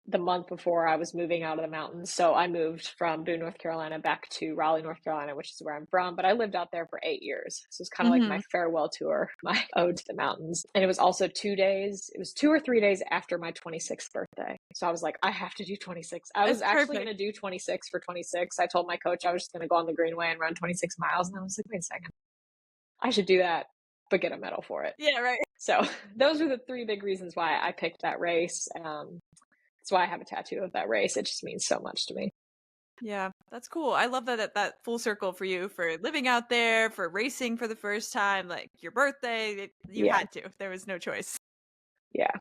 the month before I was moving out of the mountains. So I moved from Boone, North Carolina back to Raleigh, North Carolina, which is where I'm from. But I lived out there for 8 years. So it's kind of like my Hmm. farewell tour, my ode to the mountains. And it was also 2 days, it was 2 or 3 days after my 26th birthday. So I was like, I have to do 26. I was That's actually going perfect. to do 26 for 26. I told my coach I was just going to go on the Greenway and run 26 miles. And I was like, wait a second, I should do that, but get a medal for it. Yeah, right. So those were the three big reasons why I picked that race. That's why I have a tattoo of that race. It just means so much to me. Yeah, that's cool. I love that full circle for you for living out there, for racing for the first time, like your birthday, you Yeah. had to. There was no choice. Yeah.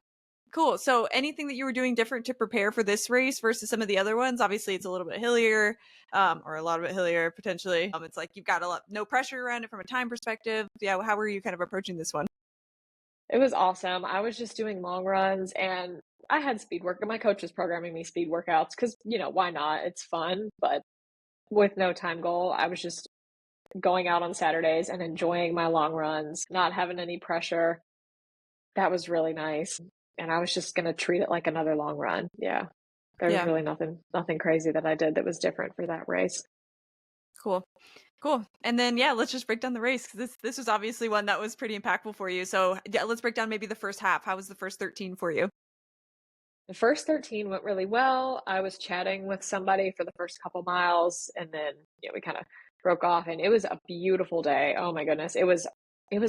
Cool. So anything that you were doing different to prepare for this race versus some of the other ones? Obviously, it's a little bit hillier, or a lot of it hillier potentially. It's like you've got a lot, no pressure around it from a time perspective. Yeah, how were you kind of approaching this one? It was awesome. I was just doing long runs and I had speed work. My coach was programming me speed workouts because, why not? It's fun. But with no time goal, I was just going out on Saturdays and enjoying my long runs, not having any pressure. That was really nice. And I was just going to treat it like another long run. Yeah. There was Yeah, really nothing crazy that I did that was different for that race. cool. Cool. And then yeah, let's just break down the race because this was obviously one that was pretty impactful for you. So yeah, let's break down maybe the first half. How was the first 13 for you? The first 13 went really well. I was chatting with somebody for the first couple miles and then, we kind of broke off and it was a beautiful day. Oh my goodness. It was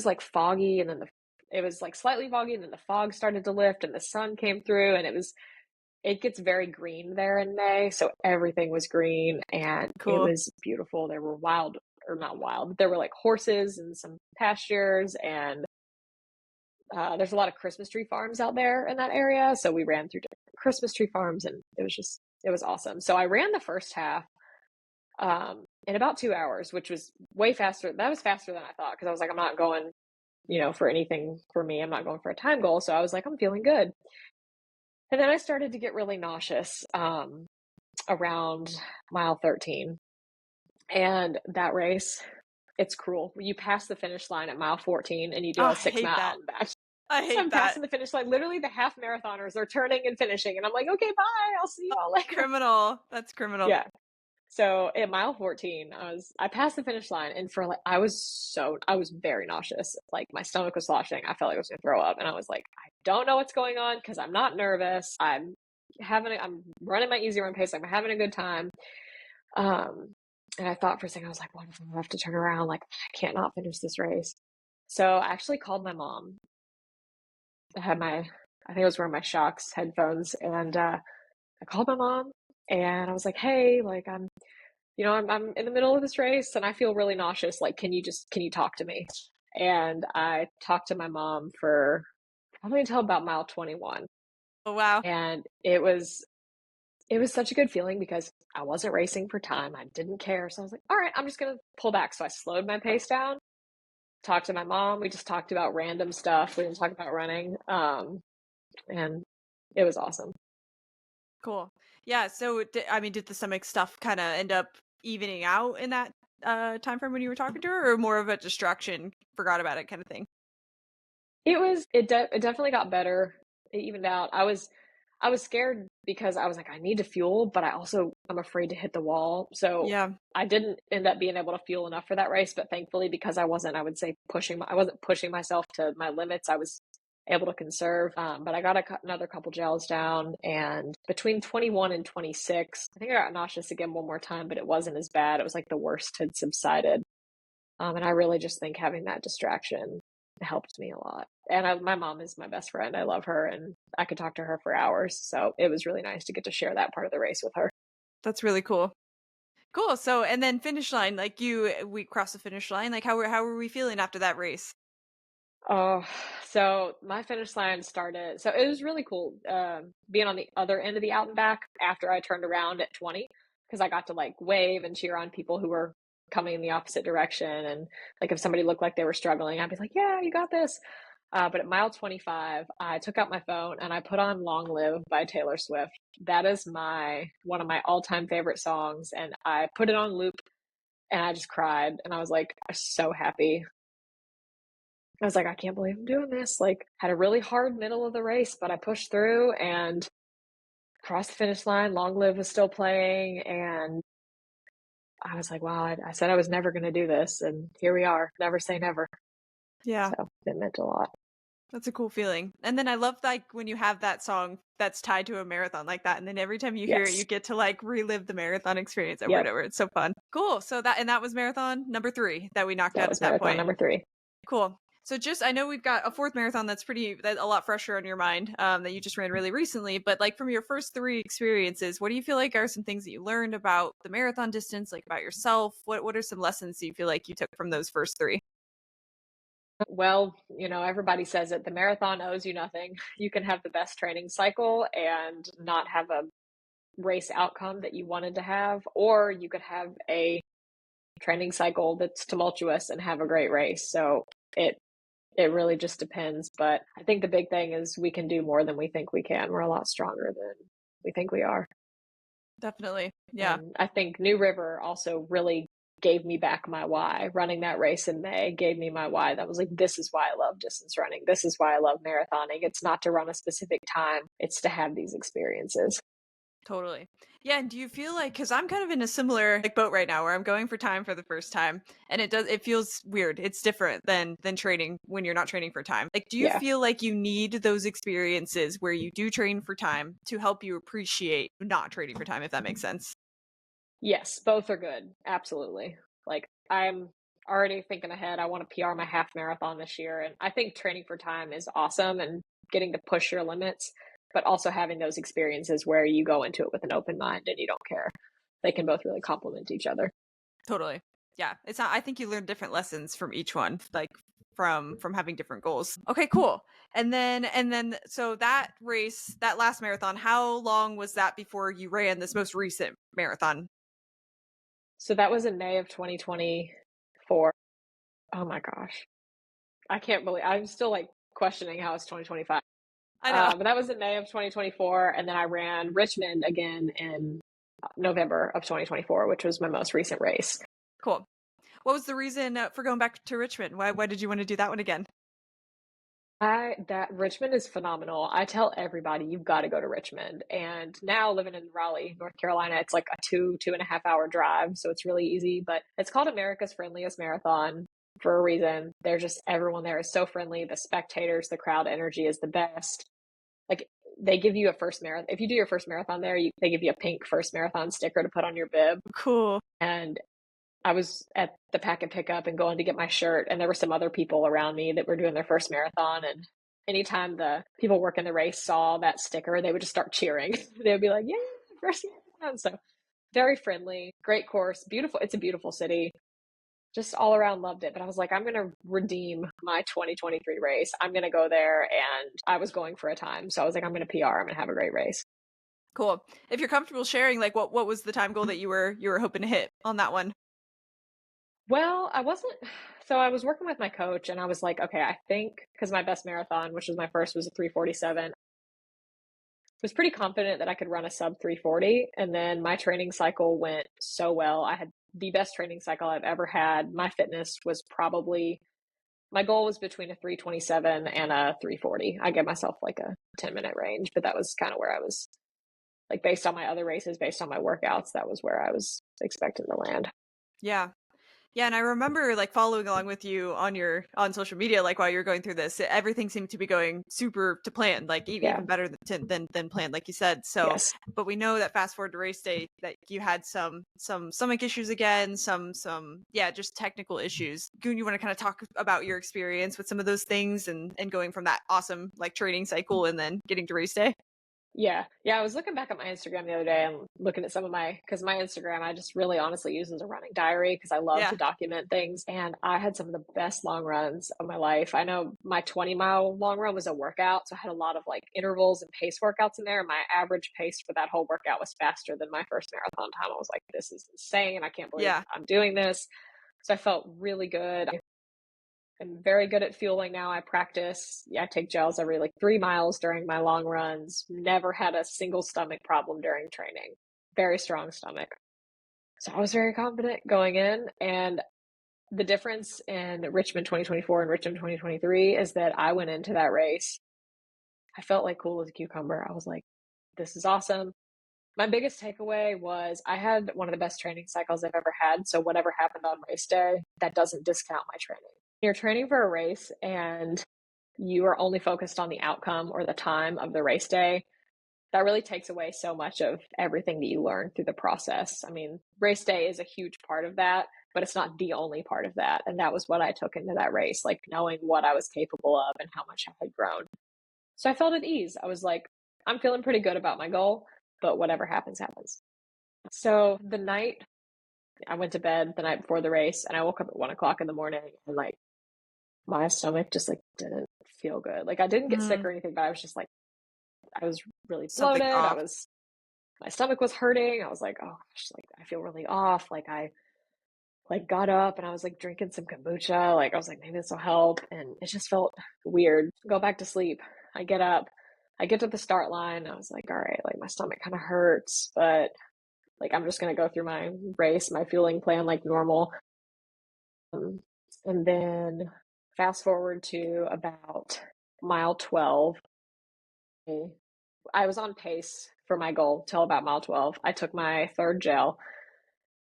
like foggy and then it was like slightly foggy and then the fog started to lift and the sun came through and it gets very green there in May. So everything was green and it Cool. was beautiful. There were wild or not wild, but there were like horses and some pastures and there's a lot of Christmas tree farms out there in that area. So we ran through different Christmas tree farms and it was awesome. So I ran the first half in about 2 hours, which was way faster. That was faster than I thought because I was like, I'm not going, for anything for me. I'm not going for a time goal. So I was like, I'm feeling good. And then I started to get really nauseous around mile 13. And that race, it's cruel. You pass the finish line at mile 14 and you Oh, do I a 6 mile hate that. out and back. I So hate I'm that. passing the finish line. Literally, the half marathoners are turning and finishing. And I'm like, okay, bye. I'll see you all later. Criminal. That's criminal. Yeah. So at mile 14, I passed the finish line, and for like I was very nauseous. Like my stomach was sloshing. I felt like I was gonna throw up, and I was like, I don't know what's going on because I'm not nervous. I'm running my easy run pace. Like I'm having a good time. Um, and I thought for a second, I was like, what if I have to turn around? Like I can't not finish this race. So I actually called my mom. I think I was wearing my Shocks headphones, and I called my mom, and I was like, hey, like I'm in the middle of this race and I feel really nauseous. Like, can you talk to me? And I talked to my mom for probably until about mile 21. Oh, wow. And it was such a good feeling because I wasn't racing for time. I didn't care. So I was like, all right, I'm just going to pull back. So I slowed my pace down, talked to my mom. We just talked about random stuff. We didn't talk about running. And it was awesome. Cool. Yeah. So, I mean, did the stomach stuff kind of end up evening out in that time frame when you were talking to her, or more of a distraction, forgot about it kind of thing? It definitely got better. It evened out. I was scared because I was like, I need to fuel, but I'm afraid to hit the wall. So Yeah. I didn't end up being able to fuel enough for that race, but thankfully because I would say I wasn't pushing myself to my limits. I was able to conserve. But I got another couple gels down, and between 21 and 26, I think I got nauseous again one more time, but it wasn't as bad. It was like the worst had subsided. And I really just think having that distraction helped me a lot. And my mom is my best friend. I love her, and I could talk to her for hours. So it was really nice to get to share that part of the race with her. That's really cool. Cool. So, and then finish line, like we crossed the finish line. Like, how were we feeling after that race? Oh, so my finish line started. So it was really cool being on the other end of the out and back after I turned around at 20 because I got to like wave and cheer on people who were coming in the opposite direction. And like if somebody looked like they were struggling, I'd be like, yeah, you got this. But at mile 25, I took out my phone and I put on Long Live by Taylor Swift. That is one of my all-time favorite songs. And I put it on loop and I just cried. And I was like, so happy. I was like, I can't believe I'm doing this. Like, had a really hard middle of the race, but I pushed through and crossed the finish line. Long Live was still playing. And I was like, wow, I said I was never going to do this. And here we are. Never say never. Yeah. So it meant a lot. That's a cool feeling. And then I love like when you have that song that's tied to a marathon like that. And then every time you hear it, you Yes. get to like relive the marathon experience over and Yep. over. It's so fun. Cool. So that was marathon number 3 that we knocked That out at was that marathon point. number 3. Cool. So just I know we've got a fourth marathon that's a lot fresher on your mind, that you just ran really recently. But like from your first 3 experiences, what do you feel like are some things that you learned about the marathon distance, like about yourself? What are some lessons you feel like you took from those first 3? Well, everybody says it. The marathon owes you nothing. You can have the best training cycle and not have a race outcome that you wanted to have, or you could have a training cycle that's tumultuous and have a great race. So it it really just depends. But I think the big thing is we can do more than we think we can. We're a lot stronger than we think we are. Definitely. Yeah. And I think New River also really gave me back my why. Running that race in May gave me my why. That was like, this is why I love distance running. This is why I love marathoning. It's not to run a specific time, it's to have these experiences. Totally. Yeah, and do you feel like cuz I'm kind of in a similar like boat right now where I'm going for time for the first time and it feels weird. It's different than training when you're not training for time. Like do you Yeah. feel like you need those experiences where you do train for time to help you appreciate not training for time if that makes sense? Yes, both are good. Absolutely. Like I'm already thinking ahead. I want to PR my half marathon this year. And I think training for time is awesome and getting to push your limits, but also having those experiences where you go into it with an open mind and you don't care. They can both really complement each other. Totally. Yeah, it's not I think you learn different lessons from each one, like from having different goals. Okay, cool. And then so that race, that last marathon, how long was that before you ran this most recent marathon? So that was in May of 2024. Oh my gosh. I can't believe I'm still like questioning how it's 2025. I know. But that was in May of 2024. And then I ran Richmond again in November of 2024, which was my most recent race. Cool. What was the reason for going back to Richmond? Why did you want to do that one again? That Richmond is phenomenal. I tell everybody you've got to go to Richmond. And now living in Raleigh, North Carolina, it's like a 2.5 hour drive. So it's really easy, but it's called America's Friendliest Marathon for a reason. They're just everyone there is so friendly. The spectators, the crowd energy is the best. Like they give you a first marathon. If you do your first marathon there, they give you a pink first marathon sticker to put on your bib. Cool. And I was at the pack and pickup and going to get my shirt, and there were some other people around me that were doing their first marathon. And anytime the people working the race saw that sticker, they would just start cheering. They would be like, "Yeah, first marathon!" So very friendly, great course, beautiful. It's a beautiful city. Just all around loved it. But I was like, I'm going to redeem my 2023 race. I'm going to go there, and I was going for a time, so I was like, I'm going to PR. I'm going to have a great race. Cool. If you're comfortable sharing, like what was the time goal that you were hoping to hit on that one? Well, I wasn't. So I was working with my coach, and I was like, okay, I think because my best marathon, which was my first, was a 3:47. I was pretty confident that I could run a sub 3:40. And then my training cycle went so well. I had the best training cycle I've ever had. My fitness was probably, my goal was between a 3:27 and a 3:40. I gave myself like a 10-minute range, but that was kind of where I was, like, based on my other races, based on my workouts, that was where I was expecting to land. Yeah. Yeah, and I remember like following along with you on social media, like while you were going through this, everything seemed to be going super to plan, like Yeah. even better than planned, like you said. So, Yes. but we know that fast forward to race day, that you had some stomach issues again, yeah, just technical issues. Goon, you want to kind of talk about your experience with some of those things and going from that awesome like training cycle and then getting to race day? Yeah. Yeah, I was looking back at my Instagram the other day and looking at some of because my Instagram, I just really honestly use as a running diary because I love Yeah, to document things. And I had some of the best long runs of my life. I know my 20-mile long run was a workout. So I had a lot of like intervals and pace workouts in there. My average pace for that whole workout was faster than my first marathon time. I was like, this is insane. I can't believe yeah. I'm doing this. So I felt really good. I'm very good at fueling now. I practice. Yeah, I take gels every like 3 miles during my long runs. Never had a single stomach problem during training. Very strong stomach. So I was very confident going in. And the difference in Richmond 2024 and Richmond 2023 is that I went into that race. I felt like cool as a cucumber. I was like, this is awesome. My biggest takeaway was I had one of the best training cycles I've ever had. So whatever happened on race day, that doesn't discount my training. You're training for a race and you are only focused on the outcome or the time of the race day. That really takes away so much of everything that you learn through the process. I mean, race day is a huge part of that, but it's not the only part of that. And that was what I took into that race, like knowing what I was capable of and how much I had grown. So I felt at ease. I was like, I'm feeling pretty good about my goal, but whatever happens, happens. So the night I went to bed the night before the race and I woke up at 1 o'clock in the morning and like my stomach just like didn't feel good. Like I didn't get sick Mm, or anything, but I was just like, I was really something's bloated. off. My stomach was hurting. I was like, oh gosh, like I feel really off. Like I like got up and I was like drinking some kombucha. Like I was like, maybe this will help. And it just felt weird. Go back to sleep. I get up, I get to the start line. I was like, all right, like my stomach kind of hurts, but like I'm just gonna go through my race, my fueling plan like normal. Um, and then fast forward to about mile 12. I was on pace for my goal till about mile 12. I took my third gel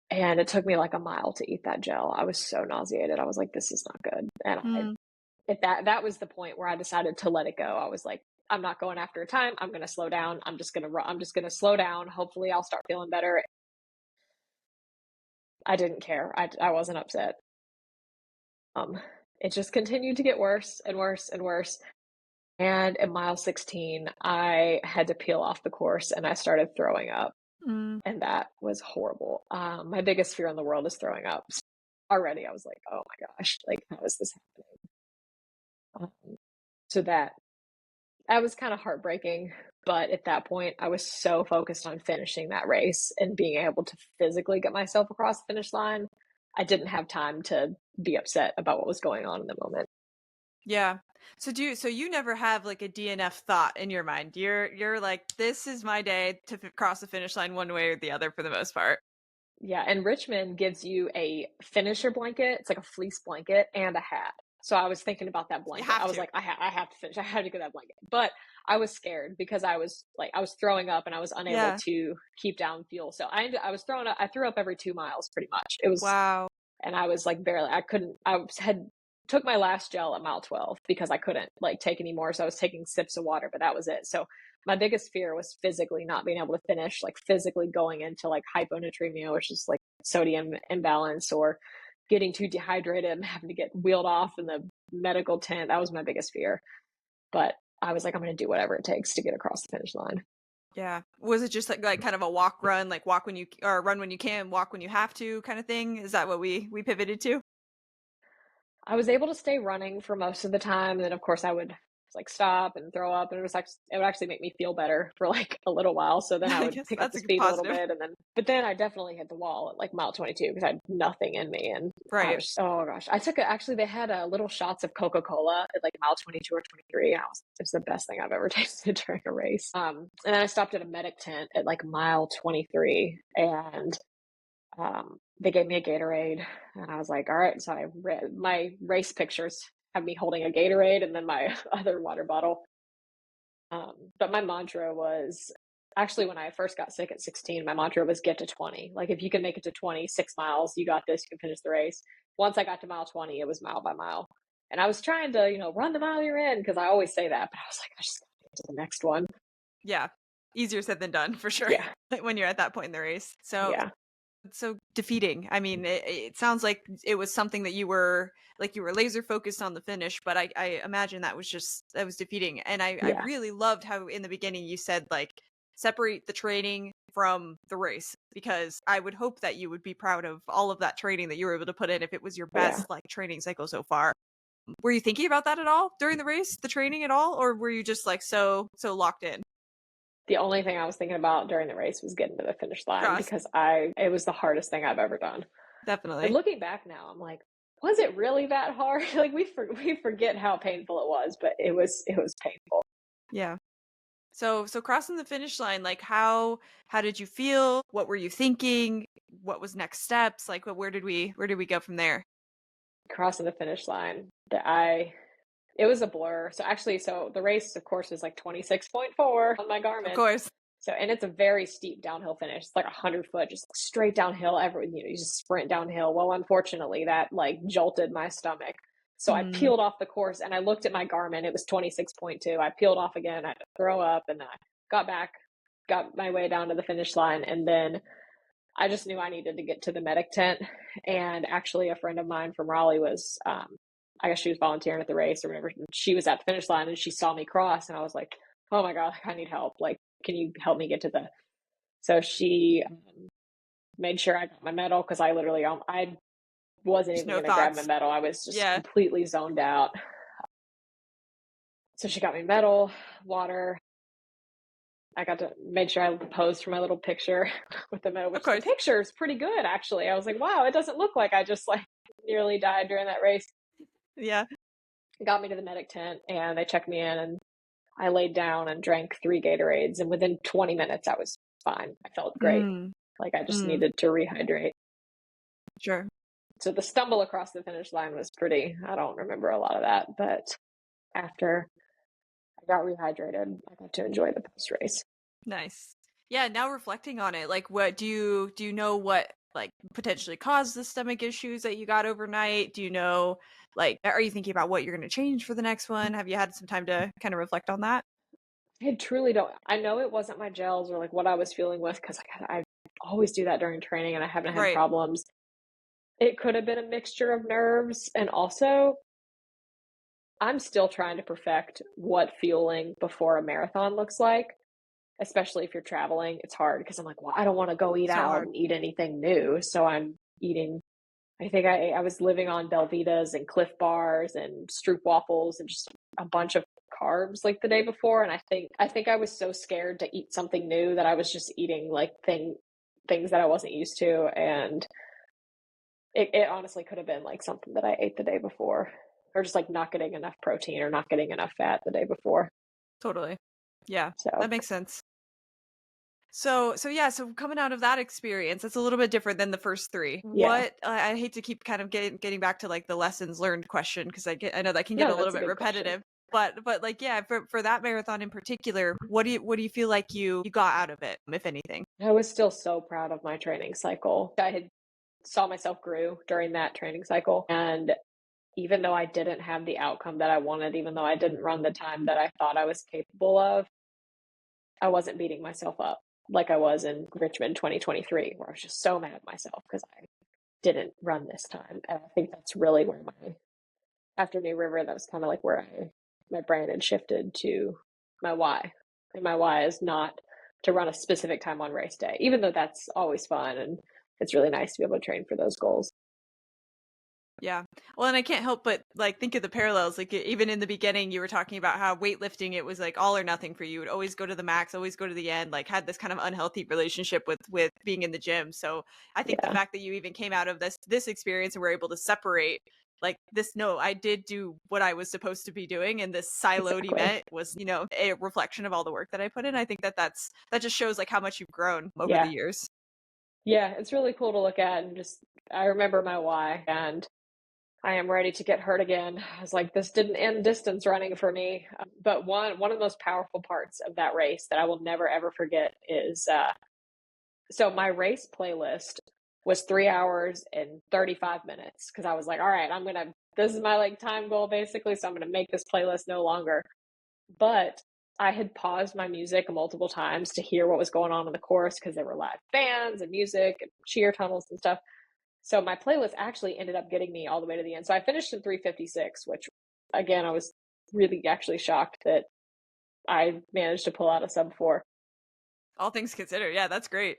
and it took me like a mile to eat that gel. I was so nauseated. I was like, this is not good. And Mm, that was the point where I decided to let it go. I was like, I'm not going after a time. I'm going to slow down. I'm just going to slow down. Hopefully I'll start feeling better. I didn't care. I wasn't upset. Um, it just continued to get worse and worse and worse. And at mile 16, I had to peel off the course and I started throwing up. mm. And that was horrible. My biggest fear in the world is throwing up. So already I was like, oh my gosh, like, how is this happening? So that That was kind of heartbreaking, but at that point, I was so focused on finishing that race and being able to physically get myself across the finish line. I didn't have time to be upset about what was going on in the moment. Yeah. So you never have like a DNF thought in your mind. You're like, this is my day to cross the finish line one way or the other for the most part. Yeah, and Richmond gives you a finisher blanket. It's like a fleece blanket and a hat. So I was thinking about that You blanket. have I was to. like, I have to finish. I have to get that blanket. But I was scared because I was throwing up and I was unable Yeah. to keep down fuel. So I was throwing up. I threw up every 2 miles pretty much. It was, Wow. and I was like barely. I couldn't. Had took my last gel at mile 12 because I couldn't like take any more. So I was taking sips of water, but that was it. So my biggest fear was physically not being able to finish, like physically going into like hyponatremia, which is like sodium imbalance, or getting too dehydrated and having to get wheeled off in the medical tent. That was my biggest fear. But I was like, I'm going to do whatever it takes to get across the finish line. Yeah. Was it just like kind of a walk run, like walk when you or run when you can, walk when you have to kind of thing? Is that what we pivoted to? I was able to stay running for most of the time. And then, of course, I would like stop and throw up, and it would actually make me feel better for like a little while. So then I I would guess pick up that's the a good speed a little positive. bit, and but then I definitely hit the wall at like mile 22 because I had nothing in me, and I Right. was oh gosh, I took actually they had little shots of Coca Cola at like mile 22 or 23, and it's the best thing I've ever tasted during a race. And then I stopped at a medic tent at like mile 23, and they gave me a Gatorade, and I was like, all right. So I read my race pictures have me holding a Gatorade and then my other water bottle. But my mantra was actually when I first got sick at 16, my mantra was get to 20. Like if you can make it to 26 miles, you got this, you can finish the race. Once I got to mile 20, it was mile by mile. And I was trying to, run the mile you're in because I always say that, but I was like, I just got to get to the next one. Yeah. Easier said than done for sure Yeah. when you're at that point in the race. Yeah. So defeating. I mean, it sounds like it was something that you were laser focused on the finish, but I imagine that was defeating. And I Yeah. really loved how in the beginning you said like separate the training from the race because I would hope that you would be proud of all of that training that you were able to put in if it was your Yeah. best like training cycle so far. Were you thinking about that at all during the race, the training at all, or were you just like so locked in? The only thing I was thinking about during the race was getting to the finish line Cross, because it was the hardest thing I've ever done. And definitely. looking back now, I'm like, was it really that hard? Like we forget how painful it was, but it was painful. Yeah. So crossing the finish line, like how did you feel? What were you thinking? What was next steps? Like where did we go from there? Crossing the finish line, that I it was a blur. So the race, of course, is like 26.4 on my Of Garmin. course. So, and it's a very steep downhill finish. It's like 100 foot, just straight downhill. You just sprint downhill. Well, unfortunately, that like jolted my stomach. So I Mm, peeled off the course and I looked at my Garmin. It was 26.2. I peeled off again. I had to throw up, and then I got back, got my way down to the finish line. And then I just knew I needed to get to the medic tent. And actually, a friend of mine from Raleigh was, I guess she was volunteering at the race or whatever. She was at the finish line and she saw me cross, and I was like, oh my God, I need help. Like, can you help me get to the. So she made sure I got my medal because I wasn't just even no going to grab my thoughts. medal. I was just Yeah. completely zoned out. So she got me medal, water. I got to make sure I posed for my little picture with the medal, Of which the course. picture is pretty good actually. I was like, wow, it doesn't look like I just like nearly died during that race. Yeah. Got me to the medic tent and they checked me in, and I laid down and drank 3 Gatorades, and within 20 minutes I was fine. I felt great. Mm, Like I just mm, needed to rehydrate. sure. So the stumble across the finish line was pretty, I don't remember a lot of that, but after I got rehydrated, I got to enjoy the post race. Nice. Yeah, now reflecting on it, like what do you know what like potentially caused the stomach issues that you got overnight? Do you know like are you thinking about what you're going to change for the next one? Have you had some time to kind of reflect on that? I truly don't. I know it wasn't my gels or like what I was feeling with because I always do that during training and I haven't had Right. problems. It could have been a mixture of nerves, and also I'm still trying to perfect what fueling before a marathon looks like, especially if you're traveling. It's hard because I'm like, well, I don't want to go eat So out hard. and eat anything new. So I'm eating, I think I was living on Belvitas and Cliff Bars and Stroop waffles and just a bunch of carbs like the day before, and I think I was so scared to eat something new that I was just eating like things that I wasn't used to, and it honestly could have been like something that I ate the day before, or just like not getting enough protein or not getting enough fat the day before. Totally. Yeah, So that makes sense. So yeah, so coming out of that experience, it's a little bit different than the first 3. yeah, What I hate to keep kind of getting back to like the lessons learned question because I know that can get no, a little that's a bit good question. repetitive. But like yeah, for that marathon in particular, what do you feel like you got out of it, if anything? I was still so proud of my training cycle. I had saw myself grew during that training cycle, and even though I didn't have the outcome that I wanted, even though I didn't run the time that I thought I was capable of, I wasn't beating myself up like I was in Richmond 2023, where I was just so mad at myself because I didn't run this time. And I think that's really where after New River, that was kind of like where my brain had shifted to my why. And my why is not to run a specific time on race day, even though that's always fun and it's really nice to be able to train for those goals. Yeah. Well, and I can't help but like think of the parallels. Like even in the beginning, you were talking about how weightlifting it was like all or nothing for you. You would always go to the max, always go to the end. Like had this kind of unhealthy relationship with being in the gym. So I think the Yeah, fact that you even came out of this experience and were able to separate like this. No, I did do what I was supposed to be doing, and this siloed exactly. event was a reflection of all the work that I put in. I think that just shows like how much you've grown over the Yeah. years. Yeah. It's really cool to look at and just, I remember my why, and I am ready to get hurt again. I was like, this didn't end distance running for me. But one of the most powerful parts of that race that I will never ever forget is so my race playlist was 3 hours and 35 minutes because I was like, all right, this is my like time goal basically. So I'm gonna make this playlist no longer. But I had paused my music multiple times to hear what was going on in the course because there were live bands and music and cheer tunnels and stuff. So my playlist actually ended up getting me all the way to the end. So I finished in 3:56, which again, I was really actually shocked that I managed to pull out a sub 4. All things considered, yeah, that's great.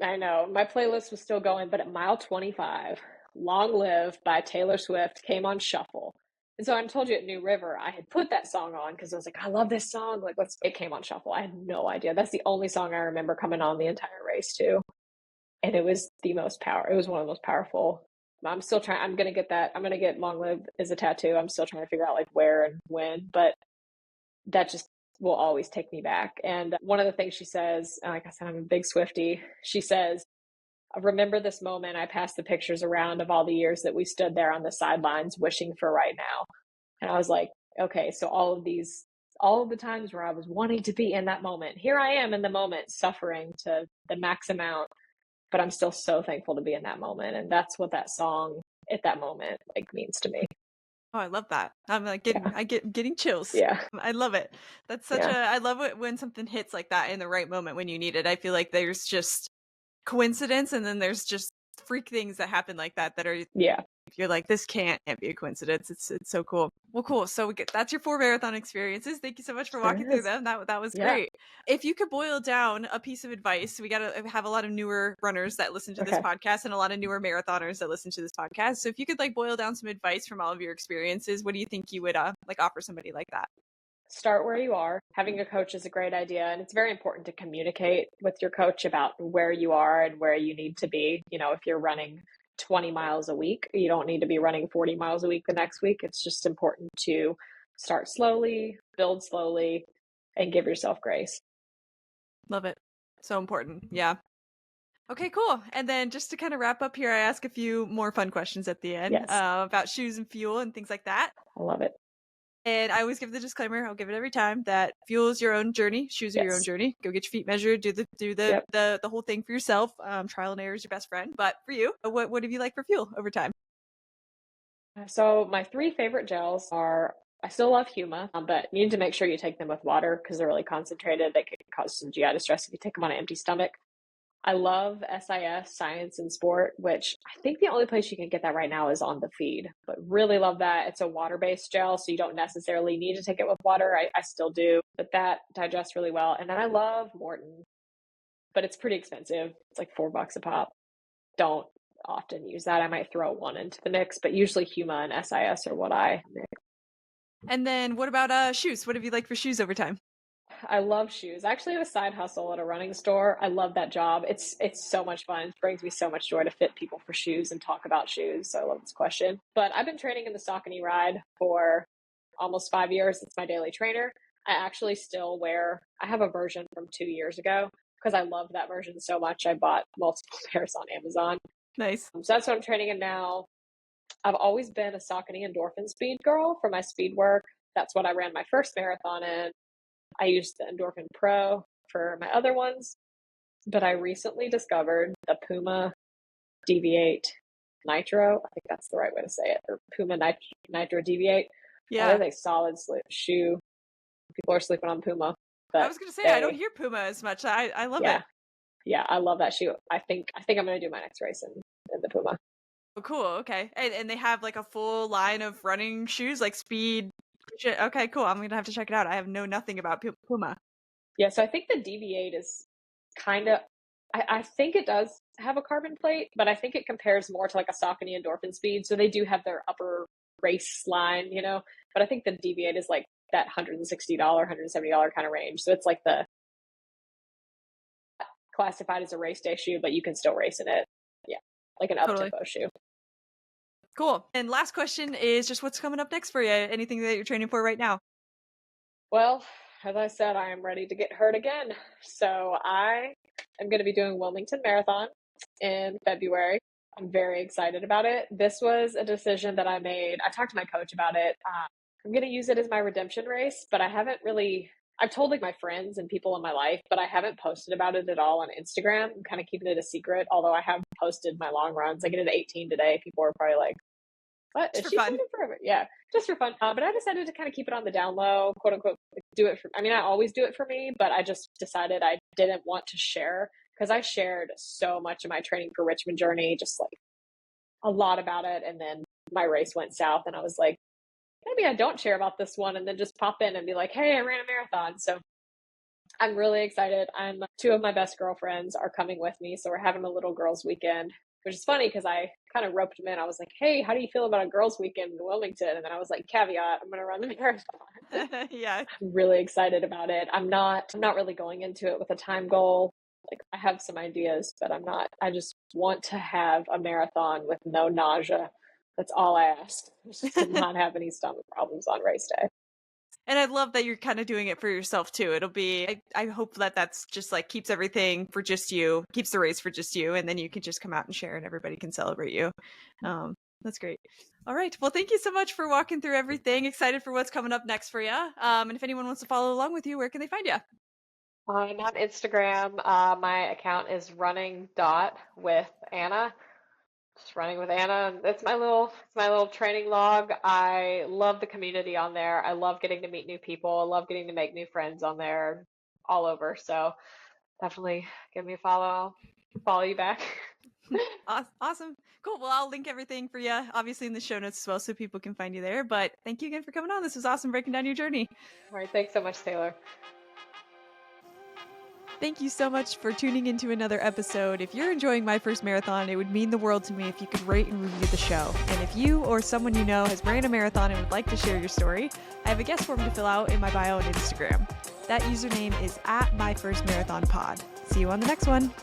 I know my playlist was still going, but at mile 25, Long Live by Taylor Swift came on shuffle. And so I told you at New River, I had put that song on because I was like, I love this song. Like, it came on shuffle. I had no idea. That's the only song I remember coming on the entire race, too. And it was it was one of the most powerful. I'm still trying, I'm going to get that. I'm going to get Long Live as a tattoo. I'm still trying to figure out like where and when, but that just will always take me back. And one of the things she says, like I said, I'm a big Swiftie. She says, remember this moment. I passed the pictures around of all the years that we stood there on the sidelines wishing for right now. And I was like, okay, so all of the times where I was wanting to be in that moment, here I am in the moment, suffering to the max amount, but I'm still so thankful to be in that moment. And that's what that song at that moment like means to me. Oh, I love that. I'm like Yeah. getting chills. Yeah. I love it. That's such a Yeah. I love it when something hits like that in the right moment when you need it. I feel like there's just coincidence and then there's just freak things that happen like that are Yeah. you're like this can't be a coincidence. It's so cool. Well, cool. So that's your 4 marathon experiences. Thank you so much for Sure walking through is. them. That was Yeah. great. If you could boil down a piece of advice, we got to have a lot of newer runners that listen to this Okay. podcast and a lot of newer marathoners that listen to this podcast. So if you could like boil down some advice from all of your experiences, what do you think you would like offer somebody like that? Start where you are. Having a coach is a great idea. And it's very important to communicate with your coach about where you are and where you need to be. If you're running 20 miles a week, you don't need to be running 40 miles a week the next week. It's just important to start slowly, build slowly, and give yourself grace. Love it. So important. Yeah. Okay, cool. And then just to kind of wrap up here, I ask a few more fun questions at the end Yes, about shoes and fuel and things like that. I love it. And I always give the disclaimer, I'll give it every time, that fuel is your own journey, shoes are your own Yes. journey. Go get your feet measured, do Yep. the whole thing for yourself. Trial and error is your best friend. But for you, what have you like for fuel over time? So my three favorite gels are, I still love Huma, but you need to make sure you take them with water because they're really concentrated. They can cause some GI distress if you take them on an empty stomach. I love SIS, Science and Sport, which I think the only place you can get that right now is on the feed, but really love that. It's a water-based gel, so you don't necessarily need to take it with water. I still do, but that digests really well. And then I love Morton, but it's pretty expensive. It's like $4 a pop. Don't often use that. I might throw one into the mix, but usually Huma and SIS are what I mix. And then what about shoes? What have you liked for shoes over time? I love shoes. I actually have a side hustle at a running store. I love that job. It's so much fun. It brings me so much joy to fit people for shoes and talk about shoes. So I love this question. But I've been training in the Saucony ride for almost 5 years. It's my daily trainer. I actually still wear, I have a version from 2 years ago because I love that version so much. I bought multiple pairs on Amazon. Nice. So that's what I'm training in now. I've always been a Saucony endorphin speed girl for my speed work. That's what I ran my first marathon in. I used the Endorphin Pro for my other ones, but I recently discovered the Puma Deviate Nitro. I think that's the right way to say it, or Puma Nitro Deviate. That Yeah. is a solid shoe. People are sleeping on Puma, I but was gonna say I don't they, hear Puma as much. I love it. yeah, yeah, I love that shoe. I think I'm gonna do my next race in the Puma. Oh, cool. Okay. And they have like a full line of running shoes, like speed. Shit. Okay, cool. I'm gonna have to check it out. I have know nothing about Puma. Yeah, so I think the Deviate is kind of, I think it does have a carbon plate, but I think it compares more to like a Saucony Endorphin Speed. So they do have their upper race line, but I think the Deviate is like that $160, $170 kind of range. So it's like the classified as a race day shoe, but you can still race in it. Yeah, like an up Totally. tempo shoe. Cool. And last question is just what's coming up next for you? Anything that you're training for right now? Well, as I said, I am ready to get hurt again. So I am going to be doing Wilmington Marathon in February. I'm very excited about it. This was a decision that I made. I talked to my coach about it. I'm going to use it as my redemption race, but I haven't really. I've told like my friends and people in my life, but I haven't posted about it at all on Instagram. I'm kind of keeping it a secret, although I have posted my long runs. I get into 18 today. People are probably like, what Just is for she fun. training for? Yeah, just for fun. But I decided to kind of keep it on the down low, quote unquote, do it for. I mean, I always do it for me, but I just decided I didn't want to share because I shared so much of my training for Richmond journey, just like a lot about it, and then my race went south, and I was like, maybe I don't share about this one, and then just pop in and be like, hey, I ran a marathon. So I'm really excited. I'm two of my best girlfriends are coming with me, so we're having a little girls' weekend, which is funny because I kind of roped them in. I was like, "Hey, how do you feel about a girls' weekend in Wilmington?" And then I was like, "Caveat: I'm going to run the marathon." Yeah. I'm really excited about it. I'm not really going into it with a time goal. Like I have some ideas, but I'm not. I just want to have a marathon with no nausea. That's all I ask. Just to not have any stomach problems on race day. And I love that you're kind of doing it for yourself too. It'll be, I hope that that's just like keeps everything for just you, keeps the race for just you, and then you can just come out and share and everybody can celebrate you. That's great. All right. Well, thank you so much for walking through everything. Excited for what's coming up next for you. And if anyone wants to follow along with you, where can they find you? I'm on Instagram. My account is running dot with Anna. Just running with Anna. It's my little training log. I love the community on there. I love getting to meet new people. I love getting to make new friends on there all over. So definitely give me a follow. I'll follow you back. Awesome. Cool. Well, I'll link everything for you, obviously, in the show notes as well, so people can find you there. But thank you again for coming on. This was awesome breaking down your journey. All right, thanks so much, Taylor. Thank you so much for tuning into another episode. If you're enjoying My First Marathon, it would mean the world to me if you could rate and review the show. And if you or someone you know has ran a marathon and would like to share your story, I have a guest form to fill out in my bio on Instagram. That username is @MyFirstMarathonPod. See you on the next one.